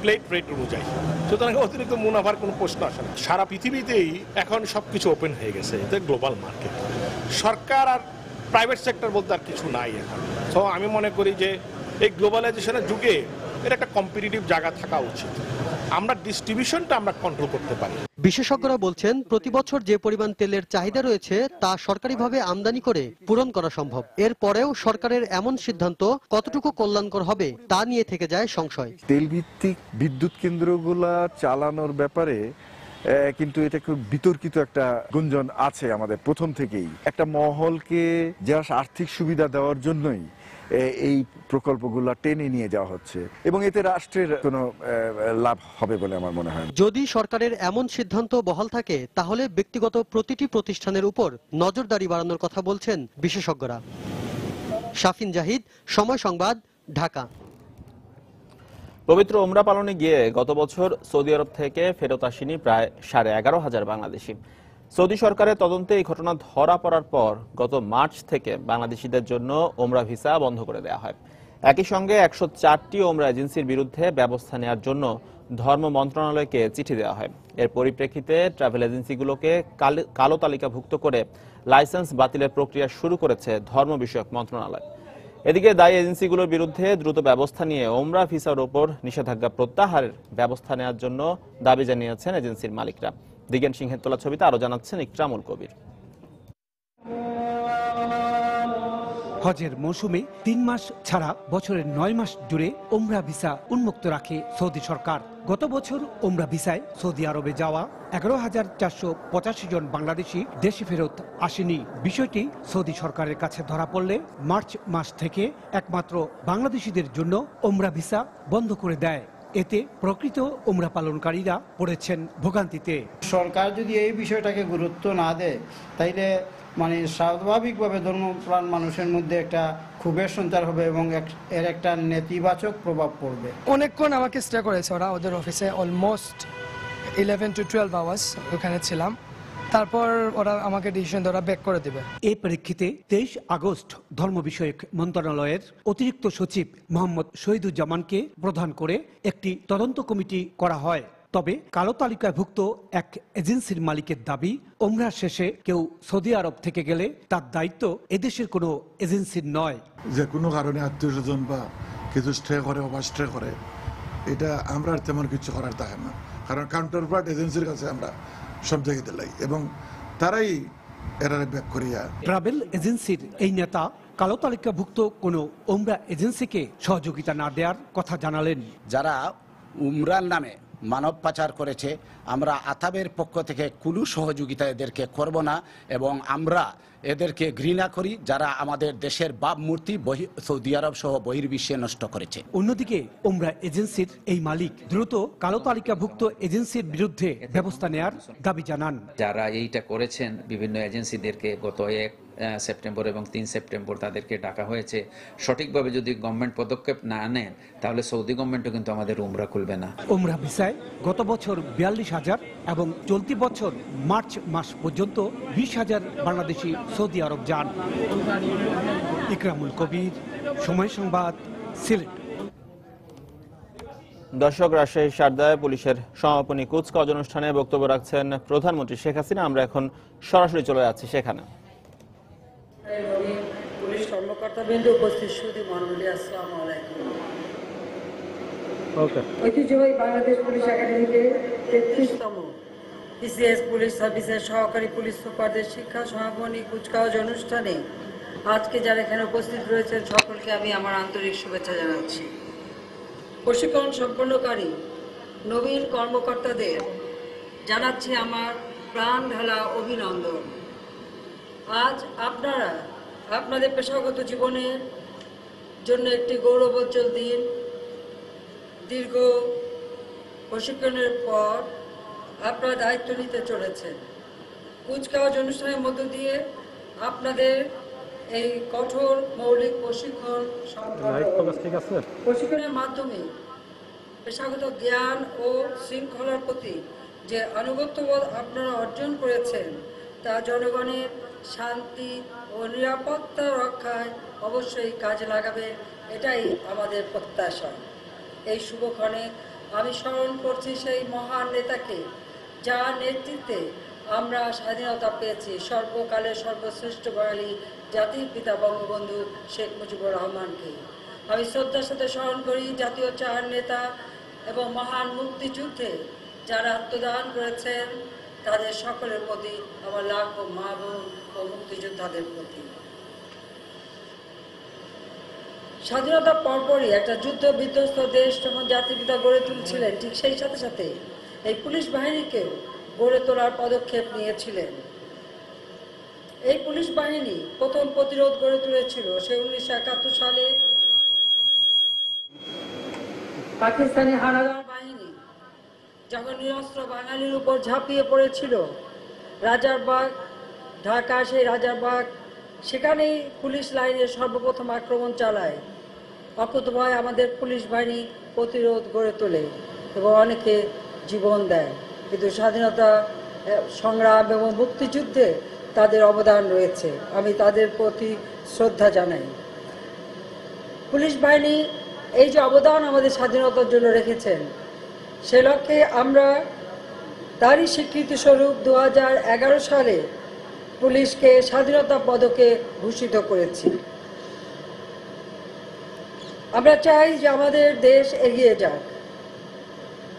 প্লেট রেট অনুযায়ী, সুতরাং অতিরিক্ত মুনাফার কোনো প্রশ্ন আসে না। সারা পৃথিবীতেই এখন সবকিছু ওপেন হয়ে গেছে, এটা গ্লোবাল মার্কেট। সরকার আর প্রাইভেট সেক্টর বলতে আর কিছু নাই এখন। তো আমি মনে করি যে এই গ্লোবালাইজেশনের যুগে এর একটা কম্পিটিটিভ জায়গা থাকা উচিত। আমরা ডিস্ট্রিবিউশনটা আমরা কন্ট্রোল করতে পারি। বিশেষজ্ঞরা বলছেন প্রতি বছর যে পরিমাণ তেলের চাহিদা রয়েছে তা সরকারিভাবে আমদানি করে পূরণ করা সম্ভব। এরপরেও সরকারের এমন সিদ্ধান্ত কতটুকু কল্যাণকর হবে তা নিয়ে থেকে যায় সংশয়। তেলভিত্তিক বিদ্যুৎ কেন্দ্রগুলা চালানোর ব্যাপারে কিন্তু এটা খুব বিতর্কিত একটা গুঞ্জন আছে আমাদের প্রথম থেকেই। একটা মহলকে জাস্ট আর্থিক সুবিধা দেওয়ার জন্যই এই প্রকল্পগুলো টেনে নিয়ে যাওয়া হচ্ছে এবং এতে রাষ্ট্রের কোনো লাভ হবে বলে আমার মনে হয়। যদি সরকারের এমন সিদ্ধান্ত বহাল থাকে তাহলে ব্যক্তিগত প্রতিটি প্রতিষ্ঠানের উপর নজরদারি বাড়ানোর কথা বলছেন বিশেষজ্ঞরা। শাফিন জাহিদ, সময় সংবাদ, ঢাকা। পবিত্র ওমরা পালনে গিয়ে গত বছর সৌদি আরব থেকে ফেরত আসেনি প্রায় 11,500 বাংলাদেশি। সৌদি সরকারের তদন্তে এই ঘটনা ধরা পড়ার পর গত মার্চ থেকে বাংলাদেশিদের জন্য ওমরা ভিসা বন্ধ করে দেওয়া হয়। একই সঙ্গে 104টি ওমরা এজেন্সির বিরুদ্ধে ব্যবস্থা নেওয়ার জন্য ধর্ম মন্ত্রণালয়কে চিঠি দেওয়া হয়। এর পরিপ্রেক্ষিতে ট্রাভেল এজেন্সিগুলোকে কালো তালিকাভুক্ত করে লাইসেন্স বাতিলের প্রক্রিয়া শুরু করেছে ধর্ম বিষয়ক মন্ত্রণালয়। এদিকে দায়ী এজেন্সিগুলোর বিরুদ্ধে দ্রুত ব্যবস্থা নিয়ে ওমরা ভিসার ওপর নিষেধাজ্ঞা প্রত্যাহারের ব্যবস্থা নেওয়ার জন্য দাবি জানিয়েছেন এজেন্সির মালিকরা। দিগেন সিংহের তোলা ছবিতে আরো জানাচ্ছেন ইকরামুল কবির। হজের মৌসুমে 3 মাস ছাড়া বছরের 9 মাস জুড়ে ওমরা ভিসা উন্মুক্ত রাখে সৌদি সরকার। গত বছর ওমরা ভিসায় সৌদি আরবে যাওয়া 11,485 জন বাংলাদেশি দেশে ফেরত আসেনি। বিষয়টি সৌদি সরকারের কাছে ধরা পড়লে মার্চ মাস থেকে একমাত্র বাংলাদেশিদের জন্য ওমরা ভিসা বন্ধ করে দেয়। এতে প্রকৃত ওমরা পালনকারীরা পড়েছেন ভোগান্তিতে। সরকার যদি এই বিষয়টাকে গুরুত্ব না দেয় তাইলে স্বাভাবিকভাবে ধর্মপ্রাণ মানুষের মধ্যে একটা ক্ষোভের সঞ্চার হবে এবং এর একটা নেতিবাচক প্রভাব পড়বে। অনেকক্ষণ আমাকে স্টে করেছে ওরা ওদের অফিসে, অলমোস্ট 11 to 12 আওয়ার্স ওখানে ছিলাম। তারপর ওরা আমাকে ডিসিশন ওরা ব্যাক করে দেবে। এই প্রেক্ষিতে 23 আগস্ট ধর্ম বিষয়ক মন্ত্রণালয়ের অতিরিক্ত সচিব মোহাম্মদ শহীদুজ্জামানকে প্রধান করে একটি তদন্ত কমিটি করা হয়। তবে কালো তালিকাভুক্ত এক এজেন্সির মালিকের দাবি, ওমরা শেষে কেউ সৌদি আরব থেকে গেলে তার দায়িত্ব এদেশের কোনো এজেন্সির নয়। যে কোনো কারণে আত্মীয় স্বজন বা কিছু স্টে করে বা স্টে করে, এটা আমরা তেমন কিছু করার থাকে না, কারণ কাউন্টার পার্ট এজেন্সির কাছে আমরা সব জায়গায় দিলাই এবং তারাই এরারে ব্যাক করিয়া। ট্রাভেল এজেন্সির এই নেতা কালো তালিকাভুক্ত কোনো ওমরা এজেন্সিকে সহযোগিতা না দেওয়ার কথা জানালেন। যারা উমরার নামে মানব পাচার করেছে, আমরা আতাবের পক্ষ থেকে কোনো সহযোগিতা এদেরকে করব না এবং আমরা এদেরকে ঘৃণা করি যারা আমাদের দেশের ভাবমূর্তি সৌদি আরব সহ বহির্বিশ্বে নষ্ট করেছে। অন্যদিকে ওমরা এজেন্সির এই মালিক দ্রুত কালো তালিকাভুক্ত এজেন্সির বিরুদ্ধে ব্যবস্থা নেয়ার দাবি জানান। যারা এইটা করেছেন বিভিন্ন এজেন্সিদেরকে গত সেপ্টেম্বর এবং 3 সেপ্টেম্বর তাদেরকে ডাকা হয়েছে। সঠিকভাবে যদি গভর্নমেন্ট পদক্ষেপ না নেন তাহলে সৌদি গভর্নমেন্টও কিন্তু আমাদের উমরা খুলবে না। উমরা ভিসায় গত বছর 42,000 এবং চলতি বছর মার্চ মাস পর্যন্ত 20,000 বাংলাদেশি সৌদি আরব যান। ইকরামুল কবির, সময় সংবাদ, সিলেট। দর্শক, রাজশাহী শারদায় পুলিশের সমাপনী কুচকাওয়াজ অনুষ্ঠানে বক্তব্য রাখছেন প্রধানমন্ত্রী শেখ হাসিনা। আমরা এখন সরাসরি চলে যাচ্ছি সেখানে। পুলিশ কর্মকর্তাবৃন্দ উপস্থিত সুধী মণ্ডলী, আসসালামু আলাইকুম। ঐতিহ্যবাহী বাংলাদেশ পুলিশ একাডেমিতে 33তম পিসিএস পুলিশ সার্ভিসের সহকারী পুলিশ সুপারদের শিক্ষা সমাপনী কুচকাওয়াজ অনুষ্ঠানে আজকে যারা এখানে উপস্থিত রয়েছেন সকলকে আমি আমার আন্তরিক শুভেচ্ছা জানাচ্ছি। প্রশিক্ষণ সম্পন্নকারী নবীন কর্মকর্তাদের জানাচ্ছি আমার প্রাণ ঢালা অভিনন্দন। আজ আপনারা আপনাদের পেশাগত জীবনের জন্য একটি গৌরবোজ্জ্বল দিন। দীর্ঘ প্রশিক্ষণের পর আপনারা দায়িত্ব নিতে চলেছেন। কুচকাওয়াজ অনুষ্ঠানের মধ্য দিয়ে আপনাদের এই কঠোর মৌলিক প্রশিক্ষণ প্রশিক্ষণের মাধ্যমে পেশাগত জ্ঞান ও শৃঙ্খলার প্রতি যে আনুগত্যবোধ আপনারা অর্জন করেছেন তা জনগণের শান্তি ও নিরাপত্তা রক্ষায় অবশ্যই কাজে লাগাবে, এটাই আমাদের প্রত্যাশা। এই শুভক্ষণে আমি স্মরণ করছি সেই মহান নেতাকে যার নেতৃত্বে আমরা স্বাধীনতা পেয়েছি, সর্বকালের সর্বশ্রেষ্ঠ বাঙালি জাতির পিতা বঙ্গবন্ধু শেখ মুজিবুর রহমানকে। আমি শ্রদ্ধার সাথে স্মরণ করি জাতীয় চার নেতা এবং মহান মুক্তিযুদ্ধে যারা আত্মদান করেছেন তাদের সকলের প্রতি আমার লাখো মা বোন ও মুক্তিযোদ্ধাদের প্রতি। স্বাধীনতার পরপরই একটা যুদ্ধ বিধ্বস্ত দেশ যখন জাতির পিতা গড়ে তুলছিলেন, ঠিক সেই সাথে সাথে এই পুলিশ বাহিনীকেও গড়ে তোলার পদক্ষেপ নিয়েছিলেন। এই পুলিশ বাহিনী প্রথম প্রতিরোধ গড়ে তুলেছিল সে 1971 সালে পাকিস্তানি হানাদার বাহিনী যখন নিরস্ত্র বাঙালির উপর ঝাঁপিয়ে পড়েছিল। রাজারবাগ, ঢাকা সেই রাজারবাগ, সেখানেই পুলিশ লাইনে সর্বপ্রথম আক্রমণ চালায়। অকুতভয় আমাদের পুলিশ বাহিনী প্রতিরোধ গড়ে তোলে এবং অনেকে জীবন দেয়। কিন্তু স্বাধীনতা সংগ্রাম এবং মুক্তিযুদ্ধে তাদের অবদান রয়েছে, আমি তাদের প্রতি শ্রদ্ধা জানাই। পুলিশ বাহিনী এই যে অবদান আমাদের স্বাধীনতার জন্য রেখেছেন, সে লক্ষ্যে আমরা তারই স্বীকৃতি স্বরূপ 2011 সালে পুলিশকে স্বাধীনতা পদকে ভূষিত করেছি। আমরা চাই যে আমাদের দেশ এগিয়ে যাক।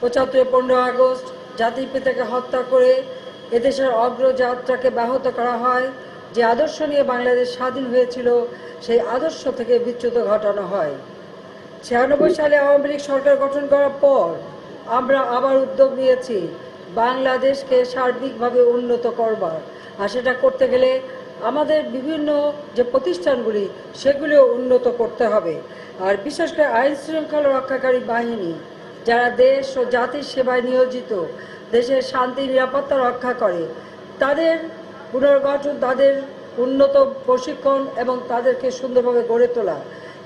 75 15 আগস্ট জাতির পিতাকে হত্যা করে এদেশের অগ্রযাত্রাকে ব্যাহত করা হয়। যে আদর্শ নিয়ে বাংলাদেশ স্বাধীন হয়েছিল সেই আদর্শ থেকে বিচ্যুত ঘটানো হয়। 96 সালে আওয়ামী লীগ সরকার গঠন করার পর আমরা আবার উদ্যোগ নিয়েছি বাংলাদেশকে সার্বিকভাবে উন্নত করবার। আর সেটা করতে গেলে আমাদের বিভিন্ন যে প্রতিষ্ঠানগুলি সেগুলিও উন্নত করতে হবে। আর বিশেষ করে আইন শৃঙ্খলা রক্ষাকারী বাহিনী যারা দেশ ও জাতির সেবায় নিয়োজিত, দেশের শান্তি নিরাপত্তা রক্ষা করে, তাদের পুনর্গঠন, তাদের উন্নত প্রশিক্ষণ এবং তাদেরকে সুন্দরভাবে গড়ে তোলা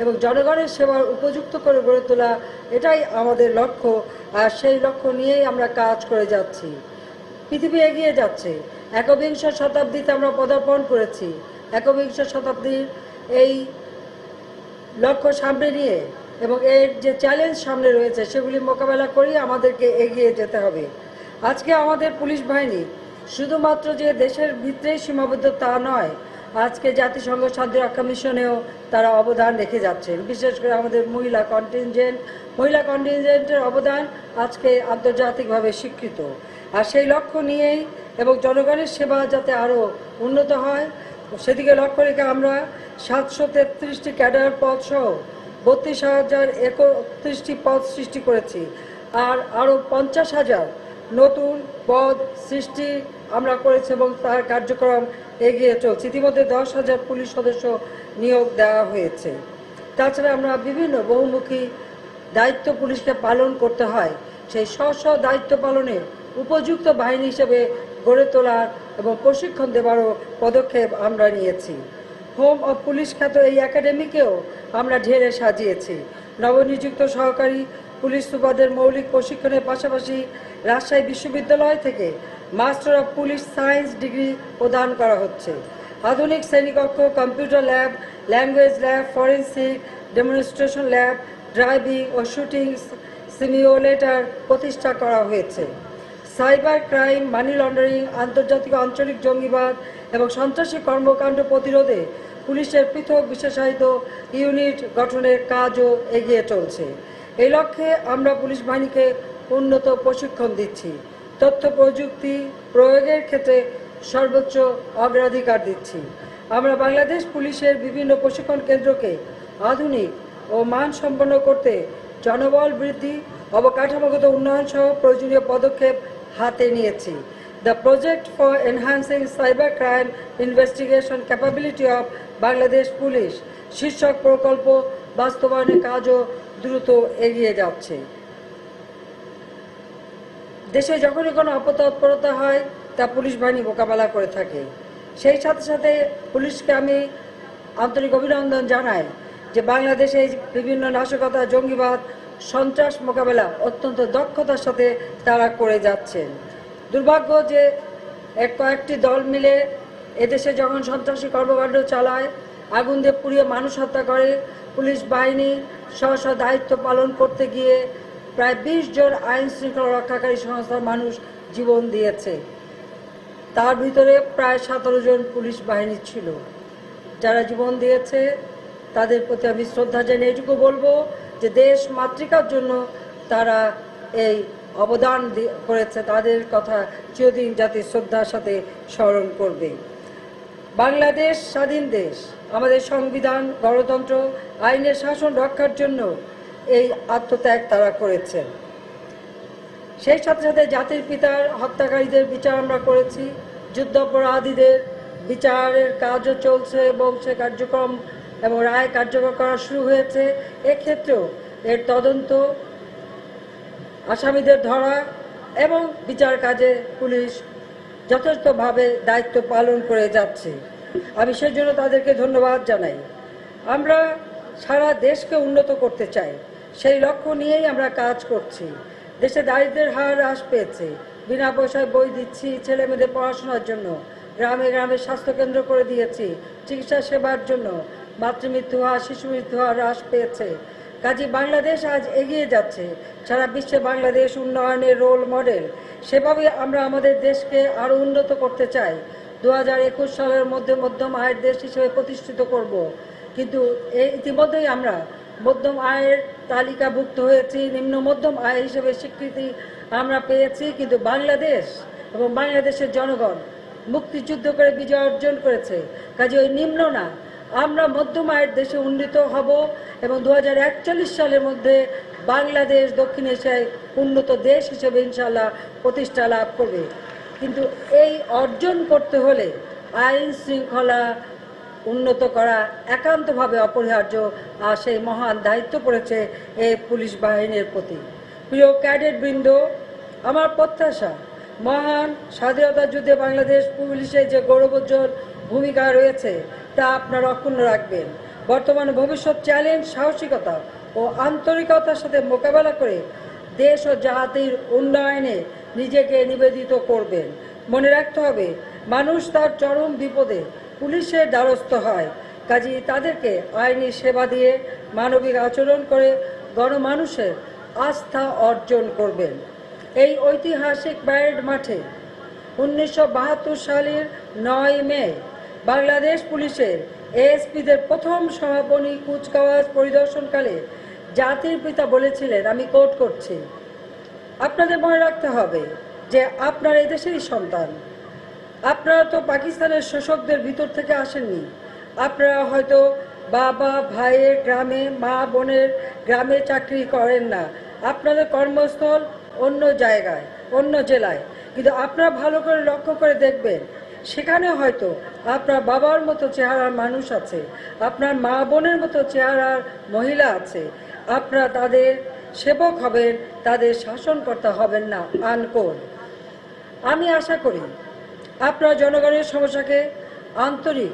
এবং জনগণের সেবার উপযুক্ত করে গড়ে তোলা, এটাই আমাদের লক্ষ্য। আর সেই লক্ষ্য নিয়েই আমরা কাজ করে যাচ্ছি। পৃথিবী এগিয়ে যাচ্ছে, একবিংশ শতাব্দীতে আমরা পদার্পণ করেছি। একবিংশ শতাব্দীর এই লক্ষ্য সামনে নিয়ে এবং এর যে চ্যালেঞ্জ সামনে রয়েছে সেগুলি মোকাবেলা করেই আমাদেরকে এগিয়ে যেতে হবে। আজকে আমাদের পুলিশ বাহিনী শুধুমাত্র যে দেশের ভিতরেই সীমাবদ্ধ তা নয়, আজকে জাতিসংঘ শান্তি রক্ষা মিশনেও তারা অবদান রেখে যাচ্ছেন। বিশেষ করে আমাদের মহিলা কন্টিনজেন্টের অবদান আজকে আন্তর্জাতিকভাবে স্বীকৃত। আর সেই লক্ষ্য নিয়েই এবং জনগণের সেবা যাতে আরও উন্নত হয় সেদিকে লক্ষ্য রেখে আমরা 733টি ক্যাডার পদ সহ 32,031টি পদ সৃষ্টি করেছি। আর আরও 50,000 নতুন পদ সৃষ্টি আমরা করেছি এবং তার কার্যক্রম এগিয়ে চলছে। ইতিমধ্যে 10,000 পুলিশ সদস্য নিয়োগ দেওয়া হয়েছে। তাছাড়া আমরা বিভিন্ন বহুমুখী দায়িত্ব পুলিশকে পালন করতে হয়, সেই স্ব দায়িত্ব পালনের উপযুক্ত বাহিনী হিসেবে গড়ে তোলার এবং প্রশিক্ষণ দেওয়ারও পদক্ষেপ আমরা নিয়েছি। হোম ও পুলিশ খ্যাত এই একাডেমিকেও আমরা ঢেলে সাজিয়েছি। নবনিযুক্ত সহকারী পুলিশ সুপারদের মৌলিক প্রশিক্ষণের পাশাপাশি রাজশাহী বিশ্ববিদ্যালয় থেকে master of police science degree প্রদান করা হচ্ছে। আধুনিক শ্রেণীকক্ষ, computer lab, language lab, forensic, demonstration lab, driving ও শুটিং সিমিউলেটর প্রতিষ্ঠা করা হয়েছে। সাইবার ক্রাইম, মানি লন্ডারিং, আন্তর্জাতিক আঞ্চলিক জঙ্গিবাদ এবং সন্ত্রাসী কর্মকাণ্ড প্রতিরোধে পুলিশের পৃথক বিশেষায়িত ইউনিট গঠনের কাজও এগিয়ে চলছে। এই লক্ষ্যে আমরা পুলিশ বাহিনীকে উন্নত প্রশিক্ষণ দিচ্ছি। তথ্য প্রযুক্তি প্রয়োগের ক্ষেত্রে সর্বোচ্চ অগ্রাধিকার দিচ্ছি। আমরা বাংলাদেশ পুলিশের বিভিন্ন প্রশিক্ষণ কেন্দ্রকে আধুনিক ও মানসম্পন্ন করতে জনবল বৃদ্ধি, অবকাঠামোগত উন্নয়ন সহ প্রয়োজনীয় পদক্ষেপ হাতে নিয়েছি। The project for enhancing cyber crime investigation capability of Bangladesh police শীর্ষক প্রকল্প বাস্তবায়নের কাজও দ্রুত এগিয়ে যাচ্ছে। দেশে যখনই কোনো অপতৎপরতা হয় তা পুলিশ বাহিনী মোকাবেলা করে থাকে। সেই সাথে সাথে পুলিশকে আমি আন্তরিক অভিনন্দন জানাই যে বাংলাদেশে বিভিন্ন নাশকতা, জঙ্গিবাদ, সন্ত্রাস মোকাবেলা অত্যন্ত দক্ষতার সাথে তারা করে যাচ্ছেন। দুর্ভাগ্য যে কয়েকটি দল মিলে এদেশে যখন সন্ত্রাসী কর্মকাণ্ড চালায়, আগুন দিয়ে পুড়িয়ে মানুষ হত্যা করে, পুলিশ বাহিনী স্ব দায়িত্ব পালন করতে গিয়ে প্রায় 20 জন আইন শৃঙ্খলা রক্ষাকারী সংস্থার মানুষ জীবন দিয়েছে। তার ভিতরে প্রায় 17 জন পুলিশ বাহিনী ছিল। যারা জীবন দিয়েছে তাদের প্রতি আমি শ্রদ্ধা জানিয়ে এটুকু বলবো যে দেশ মাতৃকার জন্য তারা এই অবদান করেছে, তাদের কথা চিরদিন জাতি শ্রদ্ধার সাথে স্মরণ করবে। বাংলাদেশ স্বাধীন দেশ, আমাদের সংবিধান, গণতন্ত্র, আইনের শাসন রক্ষার জন্য এই আত্মত্যাগ তারা করেছেন। সেই সাথে সাথে জাতির পিতার হত্যাকারীদের বিচার আমরা করেছি, যুদ্ধাপরাধীদের বিচারের কাজও চলছে এবং সে কার্যক্রম এবং রায় কার্যকর করা শুরু হয়েছে। এক্ষেত্রেও এর তদন্ত, আসামিদের ধরা এবং বিচার কাজে পুলিশ যথেষ্টভাবে দায়িত্ব পালন করে যাচ্ছে। আমি সেই জন্য তাদেরকে ধন্যবাদ জানাই। আমরা সারা দেশকে উন্নত করতে চাই, সেই লক্ষ্য নিয়েই আমরা কাজ করছি। দেশে দারিদ্র্যের হার হ্রাস পেয়েছে, বিনা পয়সায় বই দিচ্ছি ছেলে মেয়েদের পড়াশোনার জন্য, গ্রামে গ্রামে স্বাস্থ্যকেন্দ্র করে দিয়েছি চিকিৎসা সেবার জন্য, মাতৃমৃত্যু হার, শিশু মৃত্যু হার হ্রাস পেয়েছে। কাজী বাংলাদেশ আজ এগিয়ে যাচ্ছে, সারা বিশ্বে বাংলাদেশ উন্নয়নের রোল মডেল। সেভাবে আমরা আমাদের দেশকে আরও উন্নত করতে চাই। 2021 সালের মধ্যে মধ্যম আয়ের দেশ হিসেবে প্রতিষ্ঠিত করব। কিন্তু ইতিমধ্যেই আমরা মধ্যম আয়ের তালিকাভুক্ত হয়েছি, নিম্ন মধ্যম আয় হিসেবে স্বীকৃতি আমরা পেয়েছি। কিন্তু বাংলাদেশ এবং বাংলাদেশের জনগণ মুক্তিযুদ্ধ করে বিজয় অর্জন করেছে, কাজে ওই নিম্ন না, আমরা মধ্যম আয়ের দেশে উন্নীত হব এবং 2041 সালের মধ্যে বাংলাদেশ দক্ষিণ এশিয়ায় উন্নত দেশ হিসেবে ইনশাআল্লাহ প্রতিষ্ঠা লাভ করবে। কিন্তু এই অর্জন করতে হলে আইন শৃঙ্খলা উন্নত করা একান্তভাবে অপরিহার্য, আর সেই মহান দায়িত্ব পড়েছে এই পুলিশ বাহিনীর প্রতি। প্রিয় ক্যাডেট বৃন্দ, আমার প্রত্যাশা মহান স্বাধীনতা যুদ্ধে বাংলাদেশ পুলিশের যে গৌরবোজ্জ্বল ভূমিকা রয়েছে তা আপনারা অক্ষুণ্ণ রাখবেন। বর্তমান ভবিষ্যৎ চ্যালেঞ্জ সাহসিকতা ও আন্তরিকতার সাথে মোকাবেলা করে দেশ ও জাতির উন্নয়নে নিজেকে নিবেদিত করবেন। মনে রাখতে হবে, মানুষ তার চরম বিপদে পুলিশের দ্বারস্থ হয়, কাজেই তাদেরকে আইনি সেবা দিয়ে মানবিক আচরণ করে গণমানুষের আস্থা অর্জন করবেন। এই ঐতিহাসিক প্যারেড মাঠে 1972 সালের 9 মে বাংলাদেশ পুলিশের এএসপিদের প্রথম সমাপনী কুচকাওয়াজ পরিদর্শনকালে জাতির পিতা বলেছিলেন, আমি কোট করছি, আপনাদের মনে রাখতে হবে যে আপনারা এই দেশেরই সন্তান। আপনারা তো পাকিস্তানের শোষকদের ভিতর থেকে আসেননি। আপনারা হয়তো বাবা ভাইয়ের গ্রামে, মা বোনের গ্রামে চাকরি করেন না, আপনাদের কর্মস্থল অন্য জায়গায়, অন্য জেলায়। কিন্তু আপনারা ভালো করে লক্ষ্য করে দেখবেন, সেখানে হয়তো আপনার বাবার মতো চেহারার মানুষ আছে, আপনার মা বোনের মতো চেহারার মহিলা আছে। আপনারা তাদের সেবক হবেন, তাদের শাসনকর্তা হবেন না। আনকোট। আমি আশা করি আপনারা জনগণের সমস্যাকে আন্তরিক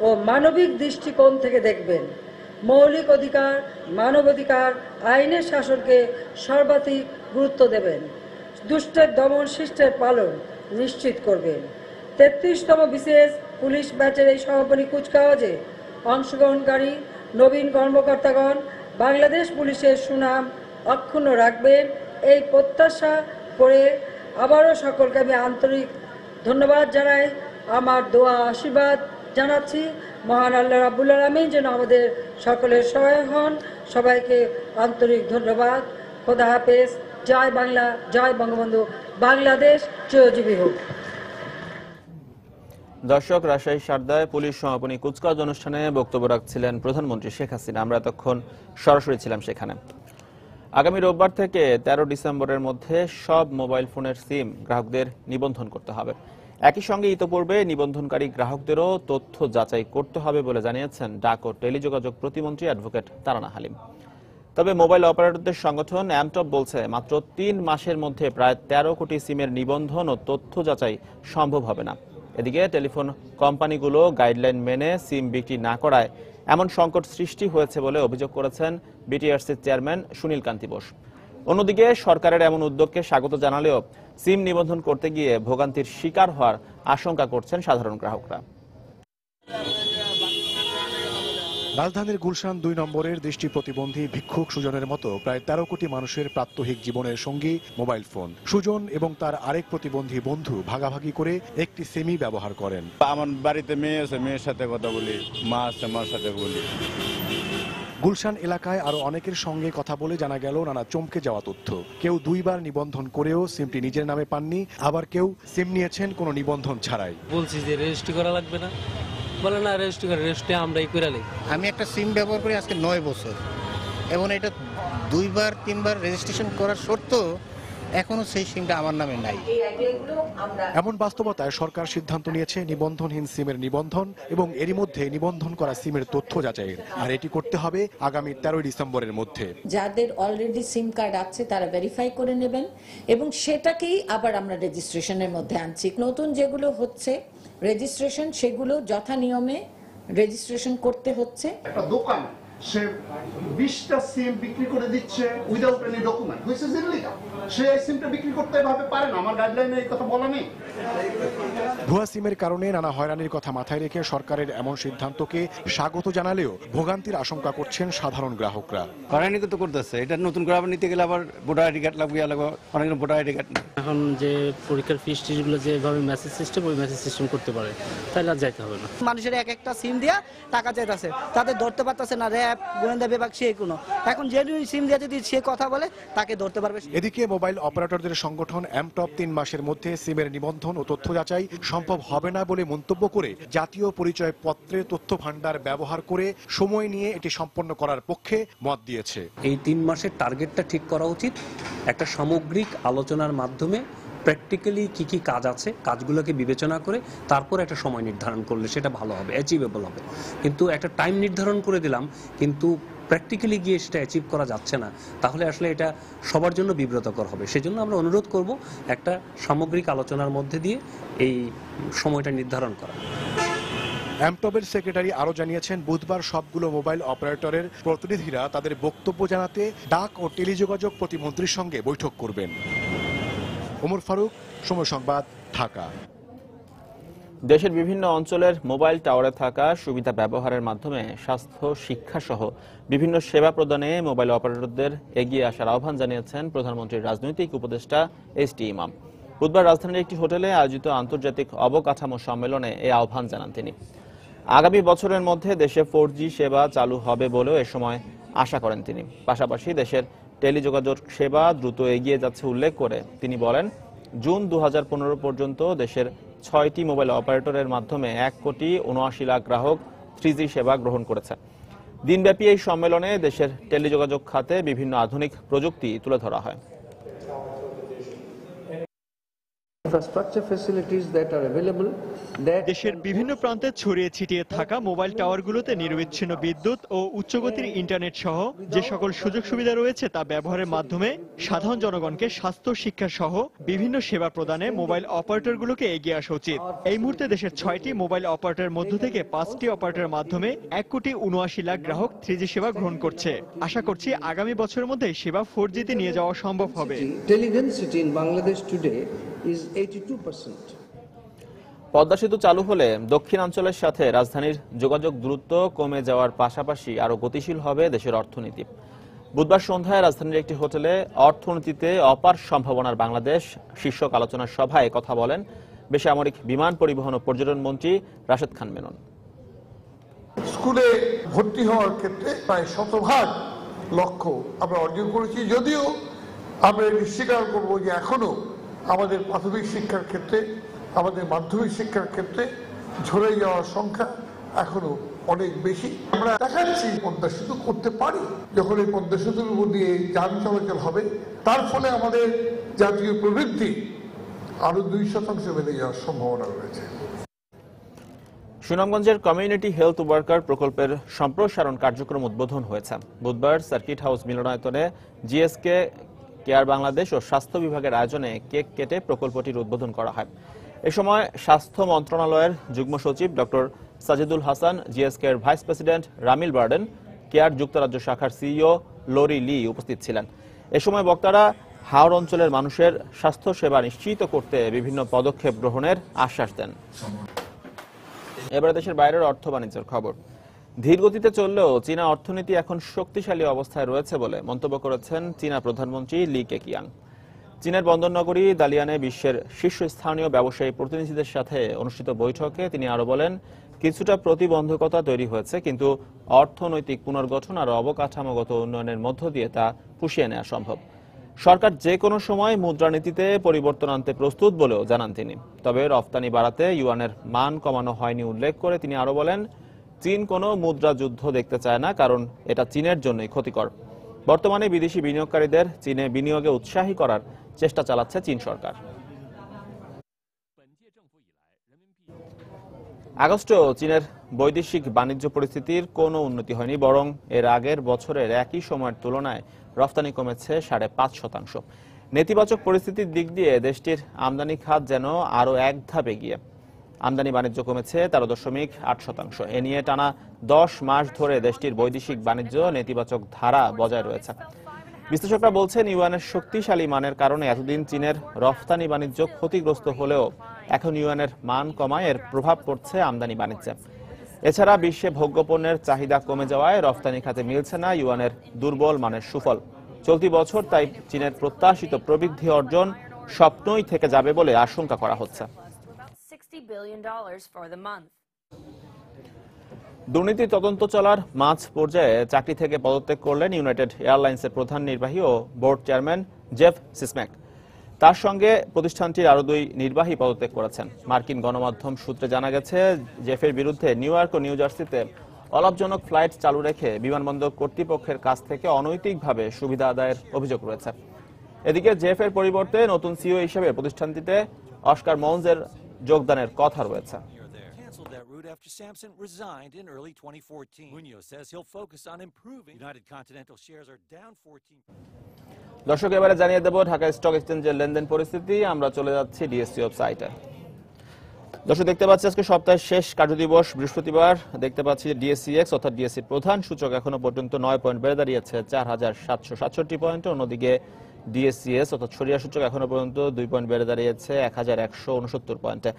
ও মানবিক দৃষ্টিকোণ থেকে দেখবেন। মৌলিক অধিকার, মানবাধিকার, আইনের শাসনকে সর্বাধিক গুরুত্ব দেবেন। দুষ্টের দমন, শিষ্টের পালন নিশ্চিত করবেন। 33তম বিশেষ পুলিশ ব্যাচের এই সমাপনী কুচকাওয়াজে অংশগ্রহণকারী নবীন কর্মকর্তাগণ বাংলাদেশ পুলিশের সুনাম অক্ষুণ্ণ রাখবেন এই প্রত্যাশা করে আবারও সকলকে আমি আন্তরিক ধন্যবাদ জানাই। আমার দোয়া আশীর্বাদ জানাচ্ছি মহান আল্লাহ রাব্বুল আলামিন যেন আমাদের সকলের সহায় হন। সবাইকে আন্তরিক ধন্যবাদ। খোদা হাফেজ। জয় বাংলা, জয় বঙ্গবন্ধু, বাংলাদেশ চিরজীবী হোক। দর্শক, রাজশাহী সারদায় পুলিশ সমাপনী কুচকাওয়াজ অনুষ্ঠানে বক্তব্য রাখছিলেন প্রধানমন্ত্রী শেখ হাসিনা। আমরা এতক্ষণ সরাসরি ছিলাম সেখানে। আগামী রোববার থেকে 13 ডিসেম্বরের মধ্যে সব মোবাইল ফোনের সিম গ্রাহকদের নিবন্ধন করতে হবে। একই সঙ্গে ইতোপূর্বে নিবন্ধনকারী গ্রাহকদেরও তথ্য যাচাই করতে হবে বলে জানিয়েছেন ডাক ও টেলিযোগাযোগ প্রতিমন্ত্রী অ্যাডভোকেট তারানা হালিম। তবে মোবাইল অপারেটরদের সংগঠন অ্যামটপ বলছে মাত্র 3 মাসের মধ্যে প্রায় 13 কোটি সিমের নিবন্ধন ও তথ্য যাচাই সম্ভব হবে না। এদিকে টেলিফোন কোম্পানিগুলো গাইডলাইন মেনে সিম বিক্রি না করায় এমন সংকট সৃষ্টি হয়েছে বলে অভিযোগ করেছেন বিটিআরসির চেয়ারম্যান সুনীল কান্তি বোস। অন্যদিকে সরকারের এমন উদ্যোগকে স্বাগত জানালেও সিম নিবন্ধন করতে গিয়ে ভোগান্তির শিকার হওয়ার আশঙ্কা করছেন সাধারণ গ্রাহকরা। রাজধানীর গুলশান 2 নম্বরের দৃষ্টি প্রতিবন্ধী ভিক্ষুক সুজনের মতো প্রায় 13 কোটি মানুষের প্রাত্যহিক জীবনের সঙ্গী মোবাইল ফোন। সুজন এবং তার আরেক প্রতিবন্ধী বন্ধু ভাগাভাগি করে একটি সিমই ব্যবহার করেন। আমার বাড়িতে মেয়ে আছে, মেয়ের সাথে কথা বলি, মা আছে, মার সাথে বলি। গুলশান এলাকায় আরো অনেকের সঙ্গে কথা বলে জানা গেল নানা চমকে যাওয়া তথ্য। কেউ 2 বার নিবন্ধন করেও সিমটি নিজের নামে পাননি, আবার কেউ সিম নিয়েছেন কোনো নিবন্ধন ছাড়াই। বলছি যে রেজিস্ট্রি করা লাগবে না, বলে না রেজিস্ট্রি আমরাই করে নেই। আমি একটা সিম ব্যবহার করি আজকে 9 বছর এবং এটা 2 বার 3 বার রেজিস্ট্রেশন করার সত্ত্বেও এখনো সেই সিমটা আমার নামে নাই। এমন বাস্তবতায় সরকার সিদ্ধান্ত নিয়েছে নিবন্ধনহীন সিমের নিবন্ধন এবং এরই মধ্যে নিবন্ধন করা সিমের তথ্য যাচাইয়ের, আর এটি করতে হবে আগামী 13 ডিসেম্বরের মধ্যে। যাদের অলরেডি সিম কার্ড আছে তারা ভেরিফাই করে নেবেন এবং সেটাকেই আবার আমরা রেজিস্ট্রেশনের মধ্যে আনছি। নতুন যেগুলো হচ্ছে রেজিস্ট্রেশন, সেগুলো যথা নিয়মে রেজিস্ট্রেশন করতে হচ্ছে। একটা দোকান সে 20টা সিম বিক্রি করে দিচ্ছে without any document, which is illegal. সে এই সিমটা বিক্রি করতে এভাবে পারে না, আমার গাইডলাইনে এই কথা বলা নেই। ভুয়া সিমের কারণে নানা হয়রানির কথা মাথায় রেখে সরকারের এমন সিদ্ধান্তকে স্বাগত জানালেও ভোগান্তির আশঙ্কা করছেন সাধারণ গ্রাহকরা। হয়রানি তো করতেছে, এটা নতুন করে আবার নিতে গেলে আবার ভোটার আইডি কার্ড লাগবে, অনেক ভোটার আইডি কার্ড। এখন যে পরীক্ষার ফিস টিসগুলো যেভাবে মেসেজ সিস্টেম, ওই মেসেজ সিস্টেম করতে পারে, তাহলে আর যাইতে হবে না। মানুষের এক একটা সিম দিয়া টাকা চাইতেছে, তাদের ধরতে পারতেছে না র্যাব, গোয়েন্দা বিভাগ, সে কোনো। এখন যে সিম দিয়ে যদি সে কথা বলে তাকে ধরতে পারবে। এদিকে মোবাইল অপারেটরদের সংগঠন অ্যামটপ 3 মাসের মধ্যে সিমের নিবন্ধন ও তথ্য যাচাই সম্ভব হবে না বলে মন্তব্য করে জাতীয় পরিচয় পত্রে তথ্য ভান্ডার ব্যবহার করে সময় নিয়ে এটি সম্পন্ন করার পক্ষে মত দিয়েছে। এই 3 মাসের টার্গেটটা ঠিক করা উচিত। একটা সামগ্রিক আলোচনার মাধ্যমে প্র্যাকটিক্যালি কি কি কাজ আছে, কাজগুলোকে বিবেচনা করে তারপর একটা সময় নির্ধারণ করলে সেটা ভালো হবে, অ্যাচিভেবল হবে। কিন্তু একটা টাইম নির্ধারণ করে দিলাম কিন্তু প্র্যাকটিক্যালি গিয়ে সেটা অ্যাচিভ করা যাচ্ছে না, তাহলে আসলে এটা সবার জন্য বিব্রতকর হবে। সেজন্য আমরা অনুরোধ করব একটা সামগ্রিক আলোচনার মধ্যে দিয়ে এই সময়টা নির্ধারণ করা। অ্যামটবের সেক্রেটারি আরো জানিয়েছেন, বুধবার সবগুলো মোবাইল অপারেটরের প্রতিনিধিরা তাদের বক্তব্য জানাতে ডাক ও টেলিযোগাযোগ প্রতিমন্ত্রীর সঙ্গে বৈঠক করবেন। ওমর ফারুক, সময় সংবাদ, ঢাকা। দেশের বিভিন্ন অঞ্চলের মোবাইল টাওয়ারে থাকা সুবিধা ব্যবহারের মাধ্যমে স্বাস্থ্য, শিক্ষা সহ বিভিন্ন সেবা প্রদানে মোবাইল অপারেটরদের এগিয়ে আসার আহ্বান জানিয়েছেন প্রধানমন্ত্রীর রাজনৈতিক উপদেষ্টা এস.টি. ইমাম। বুধবার রাজধানীর একটি হোটেলে আয়োজিত আন্তর্জাতিক অবকাঠামো সম্মেলনে এই আহ্বান জানান তিনি। আগামী বছরের মধ্যে দেশে 4G সেবা চালু হবে বলেও এ সময় আশা করেন তিনি। পাশাপাশি দেশের টেলিযোগাযোগ সেবা দ্রুত এগিয়ে যাচ্ছে উল্লেখ করে তিনি বলেন, জুন 2015 পর্যন্ত দেশের 6টি মোবাইল অপারেটরের মাধ্যমে 1,79,00,000 গ্রাহক 3G সেবা গ্রহণ করেছে। দিনব্যাপী এই সম্মেলনে দেশের টেলিযোগাযোগ খাতে বিভিন্ন আধুনিক প্রযুক্তি তুলে ধরা হয়। infrastructure facilities that are available that দেশের বিভিন্ন প্রান্তে ছড়িয়ে ছিটিয়ে থাকা মোবাইল টাওয়ারগুলোতে নিরবিচ্ছিন্ন বিদ্যুৎ ও উচ্চগতির ইন্টারনেট সহ যে সকল সুযোগ সুবিধা রয়েছে তা ব্যবহারের মাধ্যমে সাধারণ জনগণকে স্বাস্থ্য শিক্ষা সহ বিভিন্ন সেবা প্রদানে মোবাইল অপারেটরগুলোকে এগিয়ে আসা উচিত। এই মুহূর্তে দেশের 6টি মোবাইল অপারেটরের মধ্য থেকে 5টি অপারেটরের মাধ্যমে 1,79,00,000 গ্রাহক 3G সেবা গ্রহণ করছে। আশা করছি আগামী বছরের মধ্যে সেবা 4G তে নিয়ে যাওয়া সম্ভব হবে। teledensity in Bangladesh today is 82%. Padma সেতু চালু হলে দক্ষিণাঞ্চলের সাথে রাজধানীর যোগাযোগ দ্রুত কমে যাওয়ার পাশাপাশি আরো গতিশীল হবে দেশের অর্থনীতি। বুধবার সন্ধ্যায় রাজধানীর একটি হোটেলে অর্থনীতিতে অপার সম্ভাবনার বাংলাদেশ শীর্ষক আলোচনা সভায় কথা বলেন বেসামরিক বিমান পরিবহন ও পর্যটন মন্ত্রী রাশেদ খান মেনন। স্কুলে ভর্তি হওয়ার ক্ষেত্রে প্রায় 100% লক্ষ্য আমরা অর্জন করেছি, যদিও আমরা স্বীকার করবো যে এখনো আমাদের প্রাথমিক শিক্ষার ক্ষেত্রে, আমাদের মাধ্যমিক শিক্ষার ক্ষেত্রে ঝরে যাওয়ার সংখ্যা এখনো অনেক বেশি। আমরা দেখাচ্ছি পদ্মা সেতু করতে পারি। যখন এই পদ্মা সেতুর উপর দিয়ে যান চলাচল হবে, তার ফলে আমাদের জাতীয় প্রবৃদ্ধি আরো 2% বেড়ে যাওয়ার সম্ভাবনা রয়েছে। সুনামগঞ্জের কমিউনিটি হেলথ ওয়ার্কার প্রকল্পের সম্প্রসারণ কার্যক্রম উদ্বোধন হয়েছে। বুধবার সার্কিট হাউস মিলনায়তনে জিএসকে কেয়ার বাংলাদেশ ও স্বাস্থ্য বিভাগের আয়োজনে কেক কেটে প্রকল্পটির উদ্বোধন করা হয়। এ সময় স্বাস্থ্য মন্ত্রণালয়ের যুগ্ম সচিব ডক্টর সাজিদুল হাসান, জিএসকে এর ভাইস প্রেসিডেন্ট রামিল বার্ডেন, কেয়ার যুক্তরাজ্য শাখার সিইও লরি লি উপস্থিত ছিলেন। এ সময় বক্তারা হাওড় অঞ্চলের মানুষের স্বাস্থ্য সেবা নিশ্চিত করতে বিভিন্ন পদক্ষেপ গ্রহণের আশ্বাস দেন। এবারে দেশের বাইরের অর্থ বাণিজ্যের খবর। ধীর গতিতে চললেও চীনা অর্থনীতি এখন শক্তিশালী অবস্থায় রয়েছে বলে মন্তব্য করেছেন চীনা প্রধানমন্ত্রী লি কেকিয়াং। চীনের বন্দরনগরী দালিয়ানে বিশ্বের শীর্ষস্থানীয় ব্যবসায়ী প্রতিনিধিদের সাথে অনুষ্ঠিত বৈঠকে তিনি আরো বলেন, কিছুটা প্রতিবন্ধকতা তৈরি হয়েছে, কিন্তু অর্থনৈতিক পুনর্গঠন আর অবকাঠামোগত উন্নয়নের মধ্য দিয়ে তা পুষিয়ে নেওয়া সম্ভব। সরকার যে কোনো সময় মুদ্রানীতিতে পরিবর্তন আনতে প্রস্তুত বলেও জানান তিনি। তবে রফতানি বাড়াতে ইউয়ানের মান কমানো হয়নি উল্লেখ করে তিনি আরো বলেন, চীন কোনো মুদ্রা যুদ্ধ দেখতে চায় না, কারণ এটা চীনের জন্যই ক্ষতিকর। বর্তমানে বিদেশি বিনিয়োগকারীদের চীনে বিনিয়োগে উৎসাহী করার চেষ্টা চালাচ্ছে চীন সরকার। আগস্টেও চীনের বৈদেশিক বাণিজ্য পরিস্থিতির কোনো উন্নতি হয়নি, বরং এর আগের বছরের একই সময়ের তুলনায় রফতানি কমেছে 5.5%। নেতিবাচক পরিস্থিতির দিক দিয়ে দেশটির আমদানি খাত যেন আরো এক ধাপ এগিয়ে। আমদানি বাণিজ্য কমেছে 13.8%। এ নিয়ে টানা 10 মাস ধরে দেশটির বৈদেশিক বাণিজ্য নেতিবাচক ধারা বজায় রয়েছে। বিশ্লেষকরা বলছেন, ইউয়ানের শক্তিশালী মানের কারণে এতদিন চীনের রফতানি বাণিজ্য ক্ষতিগ্রস্ত হলেও এখন ইউয়ানের মান কমায় এর প্রভাব পড়ছে আমদানি বাণিজ্যে। এছাড়া বিশ্বে ভোগ্যপণ্যের চাহিদা কমে যাওয়ায় রফতানি খাতে মিলছে না ইউয়ানের দুর্বল মানের সুফল। চলতি বছর তাই চীনের প্রত্যাশিত প্রবৃদ্ধি অর্জন স্বপ্নই থেকে যাবে বলে আশঙ্কা করা হচ্ছে। দুর্নীতি তদন্ত চলার মাঝ পর্যায়ে চাকরি থেকে পদত্যাগ করলেন ইউনাইটেড এয়ারলাইন্সের প্রধান নির্বাহী ও বোর্ড চেয়ারম্যান জেফ সিসম্যাক। তার সঙ্গে প্রতিষ্ঠানটির আরো 2 নির্বাহী পদত্যাগ করেছেন। মার্কিন গণমাধ্যম সূত্রে জানা গেছে, জেফের বিরুদ্ধে নিউ ইয়র্ক ও নিউ জার্সিতে অলাভজনক ফ্লাইট চালু রেখে বিমানবন্দর কর্তৃপক্ষের কাছ থেকে অনৈতিকভাবে সুবিধা আদায়ের অভিযোগ রয়েছে। এদিকে জেফের পরিবর্তে নতুন সিইও হিসেবে প্রতিষ্ঠানটিতে অস্কার মৌনজের যোগদানের কথা রয়েছে। After Sampson resigned in early 2014. Munoz says he'll focus on improving. United Continental shares are down 14%. দর্শক, এবারে জানিয়ে দেব ঢাকা স্টক এক্সচেঞ্জের লেনদেন পরিস্থিতি। আমরা চলে যাচ্ছি ডিএসসি ওয়েবসাইটে। দর্শক, দেখতে পাচ্ছি আজকে সপ্তাহের শেষ কার্যদিবস বৃহস্পতিবার। দেখতে পাচ্ছি ডিএসসিএক্স অর্থাৎ ডিএসসির প্রধান সূচক এখনো পর্যন্ত 9 পয়েন্ট বেড়ে দাঁড়িয়েছে 4767 পয়েন্টে। অন্যদিকে ডিএসসিএস অর্থাৎ সরিয়া সূচক এখনো পর্যন্ত 2 পয়েন্ট বেড়ে দাঁড়িয়েছে 1169 পয়েন্টে।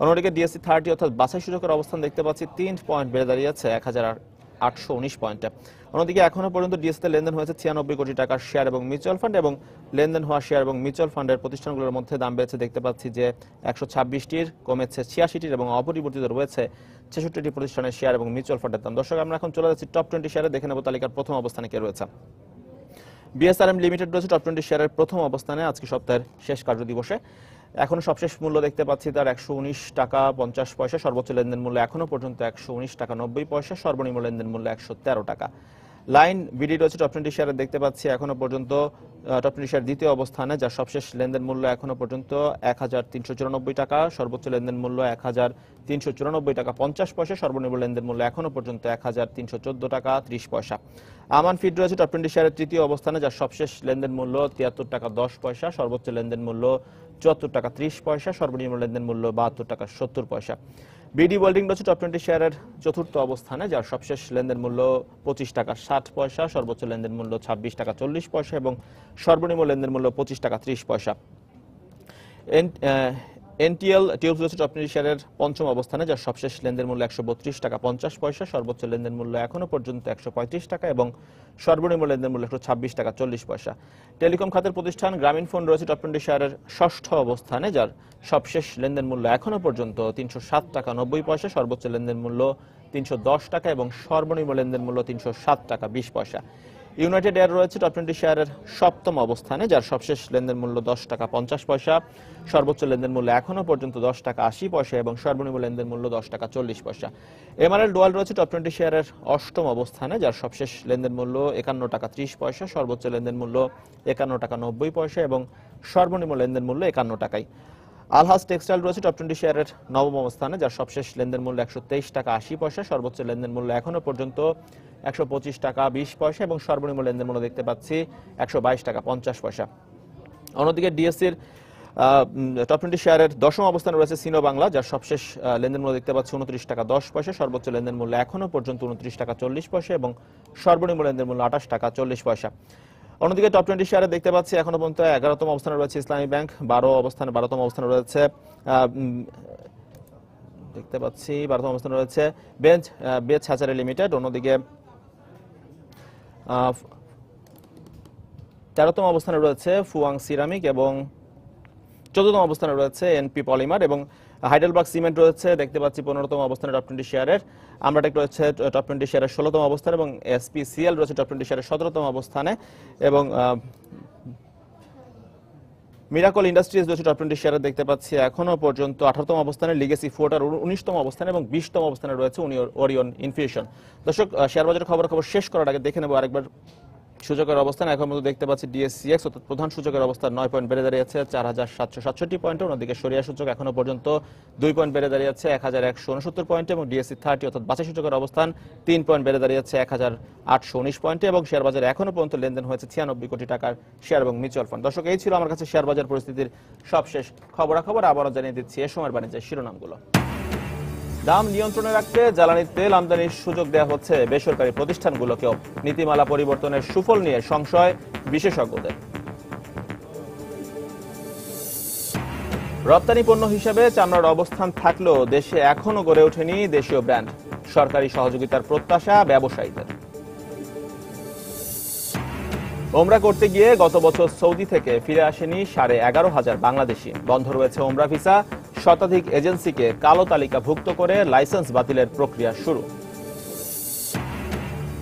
অন্যদিকে ডিএসসি 30 অর্থাৎ বাছাই সূচকের অবস্থান দেখতে পাচ্ছি 3 পয়েন্ট বেড়ে দাঁড়িয়েছে 1819 পয়েন্টে। অন্যদিকে এখনো পর্যন্ত ডিএসসিতে লেনদেন হয়েছে 96 কোটি টাকার শেয়ার এবং মিউচুয়াল ফান্ড, এবং লেনদেন হওয়া শেয়ার এবং মিউচুয়াল ফান্ডের প্রতিষ্ঠানগুলোর মধ্যে দাম বেড়েছে দেখতে পাচ্ছি যে 126টির কমেছে 86টির এবং অপরিবর্তিত রয়েছে 66টি প্রতিষ্ঠানের শেয়ার এবং মিউচুয়াল ফান্ডের দাম। দর্শক, আমরা এখন চলে যাচ্ছি টপ 20 শেয়ারে। দেখে নেব তালিকার প্রথম অবস্থানে কে রয়েছে। বিএসআরএম লিমিটেড রয়েছে টপ 20 শেয়ারের প্রথম অবস্থানে আজকে সপ্তাহের শেষ কার্যদিবসে। এখনো সবশেষ মূল্য দেখতে পাচ্ছি তার 119 টাকা 50 পয়সা। সর্বোচ্চ লেনদেন মূল্য এখনো পর্যন্ত 119 টাকা 90 পয়সা। সর্বনিম্ন লেনদেন মূল্য 113 টাকা। লাইন বিডি রয়েছে টপ 20 শেয়ারে দেখতে পাচ্ছি এখনো পর্যন্ত টপ 20 শেয়ার দ্বিতীয় অবস্থানে, যার সবশেষ লেনদেন মূল্য এখনো পর্যন্ত 1394 টাকা, সর্বোচ্চ লেনদেন মূল্য 1394 টাকা 50 পয়সা, সর্বনিম্ন লেনদেন মূল্য এখনো পর্যন্ত 1314 টাকা 30 পয়সা। আমান ফিড রয়েছে টপ 20 শেয়ারের তৃতীয় অবস্থানে, যার সবশেষ লেনদেন মূল্য 73 টাকা 10 পয়সা, সর্বোচ্চ লেনদেন মূল্য 74 টাকা 30 পয়সা, সর্বনিম্ন লেনদেন মূল্য 72 টাকা 70 পয়সা। বিডি ওয়েল্ডিং রয়েছে টপ 20 শেয়ারের চতুর্থ অবস্থানে, যার সবশেষ লেনদেন মূল্য 25 টাকা 60 পয়সা, সর্বোচ্চ লেনদেন মূল্য 26 টাকা 40 পয়সা এবং সর্বনিম্ন লেনদেন মূল্য 25 টাকা 30 পয়সা। এনটিএল টিউবস রয়েছে টপ 20 শেয়ারের পঞ্চম অবস্থানে, যার সবশেষ লেনদেন মূল্য 132 টাকা 50 পয়সা, সর্বোচ্চ লেনদেন মূল্য এখনো পর্যন্ত 135 টাকা এবং সর্বনিম্ন লেনদেন মূল্য 126 টাকা 40 পয়সা। টেলিকম খাতের প্রতিষ্ঠান গ্রামীণফোন রয়েছে টপ 20 শেয়ারের ষষ্ঠ অবস্থানে, যার সবশেষ লেনদেন মূল্য এখনো পর্যন্ত 307 টাকা 90 পয়সা, সর্বোচ্চ লেনদেন মূল্য 310 টাকা এবং সর্বনিম্ন লেনদেন মূল্য 307 টাকা 20 পয়সা। ইউনাইটেড এয়ার রয়েছে টপ 20 শেয়ারের সপ্তম অবস্থানে, যার সবশেষ লেনদেন মূল্য 10 টাকা 50 পয়সা, সর্বোচ্চ লেনদেন মূল্য এখনো পর্যন্ত 10 টাকা 80 পয়সা এবং সর্বনিম্ন লেনদেন মূল্য 10 টাকা 40 পয়সা। এমআরএল ডুয়াল রয়েছে টপ 20 শেয়ারের অষ্টম অবস্থানে, যার সবশেষ লেনদেন মূল্য 51 টাকা 30 পয়সা, সর্বোচ্চ লেনদেন মূল্য 51 টাকা 90 পয়সা এবং সর্বনিম্ন লেনদেন মূল্য 51 টাকায়। আলহাজ টেক্সটাইল রয়েছে টপ 20 শেয়ারের নবম অবস্থানে, যার সবশেষ লেনদেন মূল্য 123 টাকা 80 পয়সা, সর্বোচ্চ লেনদেন মূল্য এখনো পর্যন্ত 125 টাকা 20 পয়সা এবং সর্বনিম্ন লেনদেন মূল্য দেখতে পাচ্ছি 122 টাকা 50 পয়সা। অন্যদিকে ডিএসসির টপ 20 শেয়ারের দশম অবস্থানে রয়েছে সিনো বাংলা, যার সবশেষ লেনদেন মূল্য দেখতে পাচ্ছি 29 টাকা 10 পয়সা, সর্বোচ্চ লেনদেন মূল্য এখনো পর্যন্ত 29 টাকা 40 পয়সা এবং সর্বনিম্ন লেনদেন মূল্য 28 টাকা 40 পয়সা। অন্যদিকে টপ 20 শেয়ারে দেখতে পাচ্ছি এখনো পর্যন্ত 11তম অবস্থানে রয়েছে ইসলামী ব্যাংক, 12তম অবস্থানে রয়েছে দেখতে পাচ্ছি 12তম অবস্থানে রয়েছে বেচ হ্যাচারি লিমিটেড, অন্যদিকে 13তম অবস্থানে রয়েছে ফুয়াং সিরামিক এবং 14তম অবস্থানে রয়েছে এনপি পলিমার এবং হাইডেলবার্গ সিমেন্ট রয়েছে দেখতে পাচ্ছি 15তম অবস্থানে টপ 20 শেয়ারের। আমরাটেক রয়েছে টপ 20 শেয়ারের 16তম অবস্থানে এবং এসপিসিএল রয়েছে টপ 20 শেয়ারের 17তম অবস্থানে এবং মিরাকল ইন্ডাস্ট্রিজ রয়েছে টপ 20 শেয়ারে দেখতে পাচ্ছি এখনো পর্যন্ত 18তম অবস্থানে, লিগেসি ফুডার 19তম অবস্থানে এবং 20তম অবস্থানে রয়েছে ওরিয়ন ইনফিউশন। দর্শক, শেয়ার বাজারের খবর শেষ করার আগে দেখে নেব আরেকবার সূচকের অবস্থান। এখন পর্যন্ত দেখতে পাচ্ছি ডিএসসিএক্স অর্থাৎ প্রধান সূচকের অবস্থান 9 পয়েন্ট বেড়ে দাঁড়িয়েছে 4767 পয়েন্টে, অন্যদিকে সরিয়া সূচক এখনো পর্যন্ত 2 পয়েন্ট বেড়ে দাঁড়িয়েছে 1169 পয়েন্টে এবং ডিএসসি 30 অর্থাৎ বাছাই সূচকের অবস্থান 3 পয়েন্ট বেড়ে দাঁড়িয়েছে 1819 পয়েন্টে এবং শেয়ার বাজারে এখনো পর্যন্ত লেনদেন হয়েছে 96 কোটি টাকার শেয়ার এবং মিউচুয়াল ফান্ড। দর্শক, এই ছিল আমার কাছে শেয়ার বাজার পরিস্থিতির সবশেষ খবরাখবর। আবারও জানিয়ে দিচ্ছি এ সময়ের বাণিজ্যের শিরোনামগুলো। দাম নিয়ন্ত্রণে রাখতে জ্বালানি তেল আমদানির সুযোগ দেওয়া হচ্ছে বেসরকারি প্রতিষ্ঠানগুলোকেও। নীতিমালা পরিবর্তনের সুফল নিয়ে সংশয় বিশেষজ্ঞদের। রপ্তানি পণ্য হিসেবে চামড়ার অবস্থান থাকলেও দেশে এখনো গড়ে ওঠেনি দেশীয় ব্র্যান্ড। সরকারি সহযোগিতার প্রত্যাশা ব্যবসায়ীদের। ওমরা করতে গিয়ে গত বছর সৌদি থেকে ফিরে আসেনি 11,500 বাংলাদেশি। বন্ধ রয়েছে ওমরা ভিসা, শতাধিক এজেন্সিকে কালো তালিকাভুক্ত করে লাইসেন্স বাতিলের প্রক্রিয়া শুরু।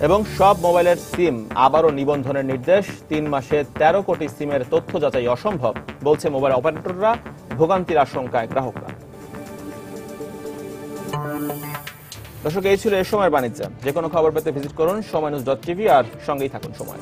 এবং সব মোবাইলের সিম আবারও নিবন্ধনের নির্দেশ। 3 মাসে 13 কোটি সিমের তথ্য যাচাই অসম্ভব বলছে মোবাইল অপারেটররা, ভোগান্তির আশঙ্কায় গ্রাহকরা। দর্শক, এই ছিল এ সময়ের বাণিজ্য। যে কোনো খবর পেতে ভিজিট করুন সময়নিউজ.টিভি আর সঙ্গেই থাকুন সময়।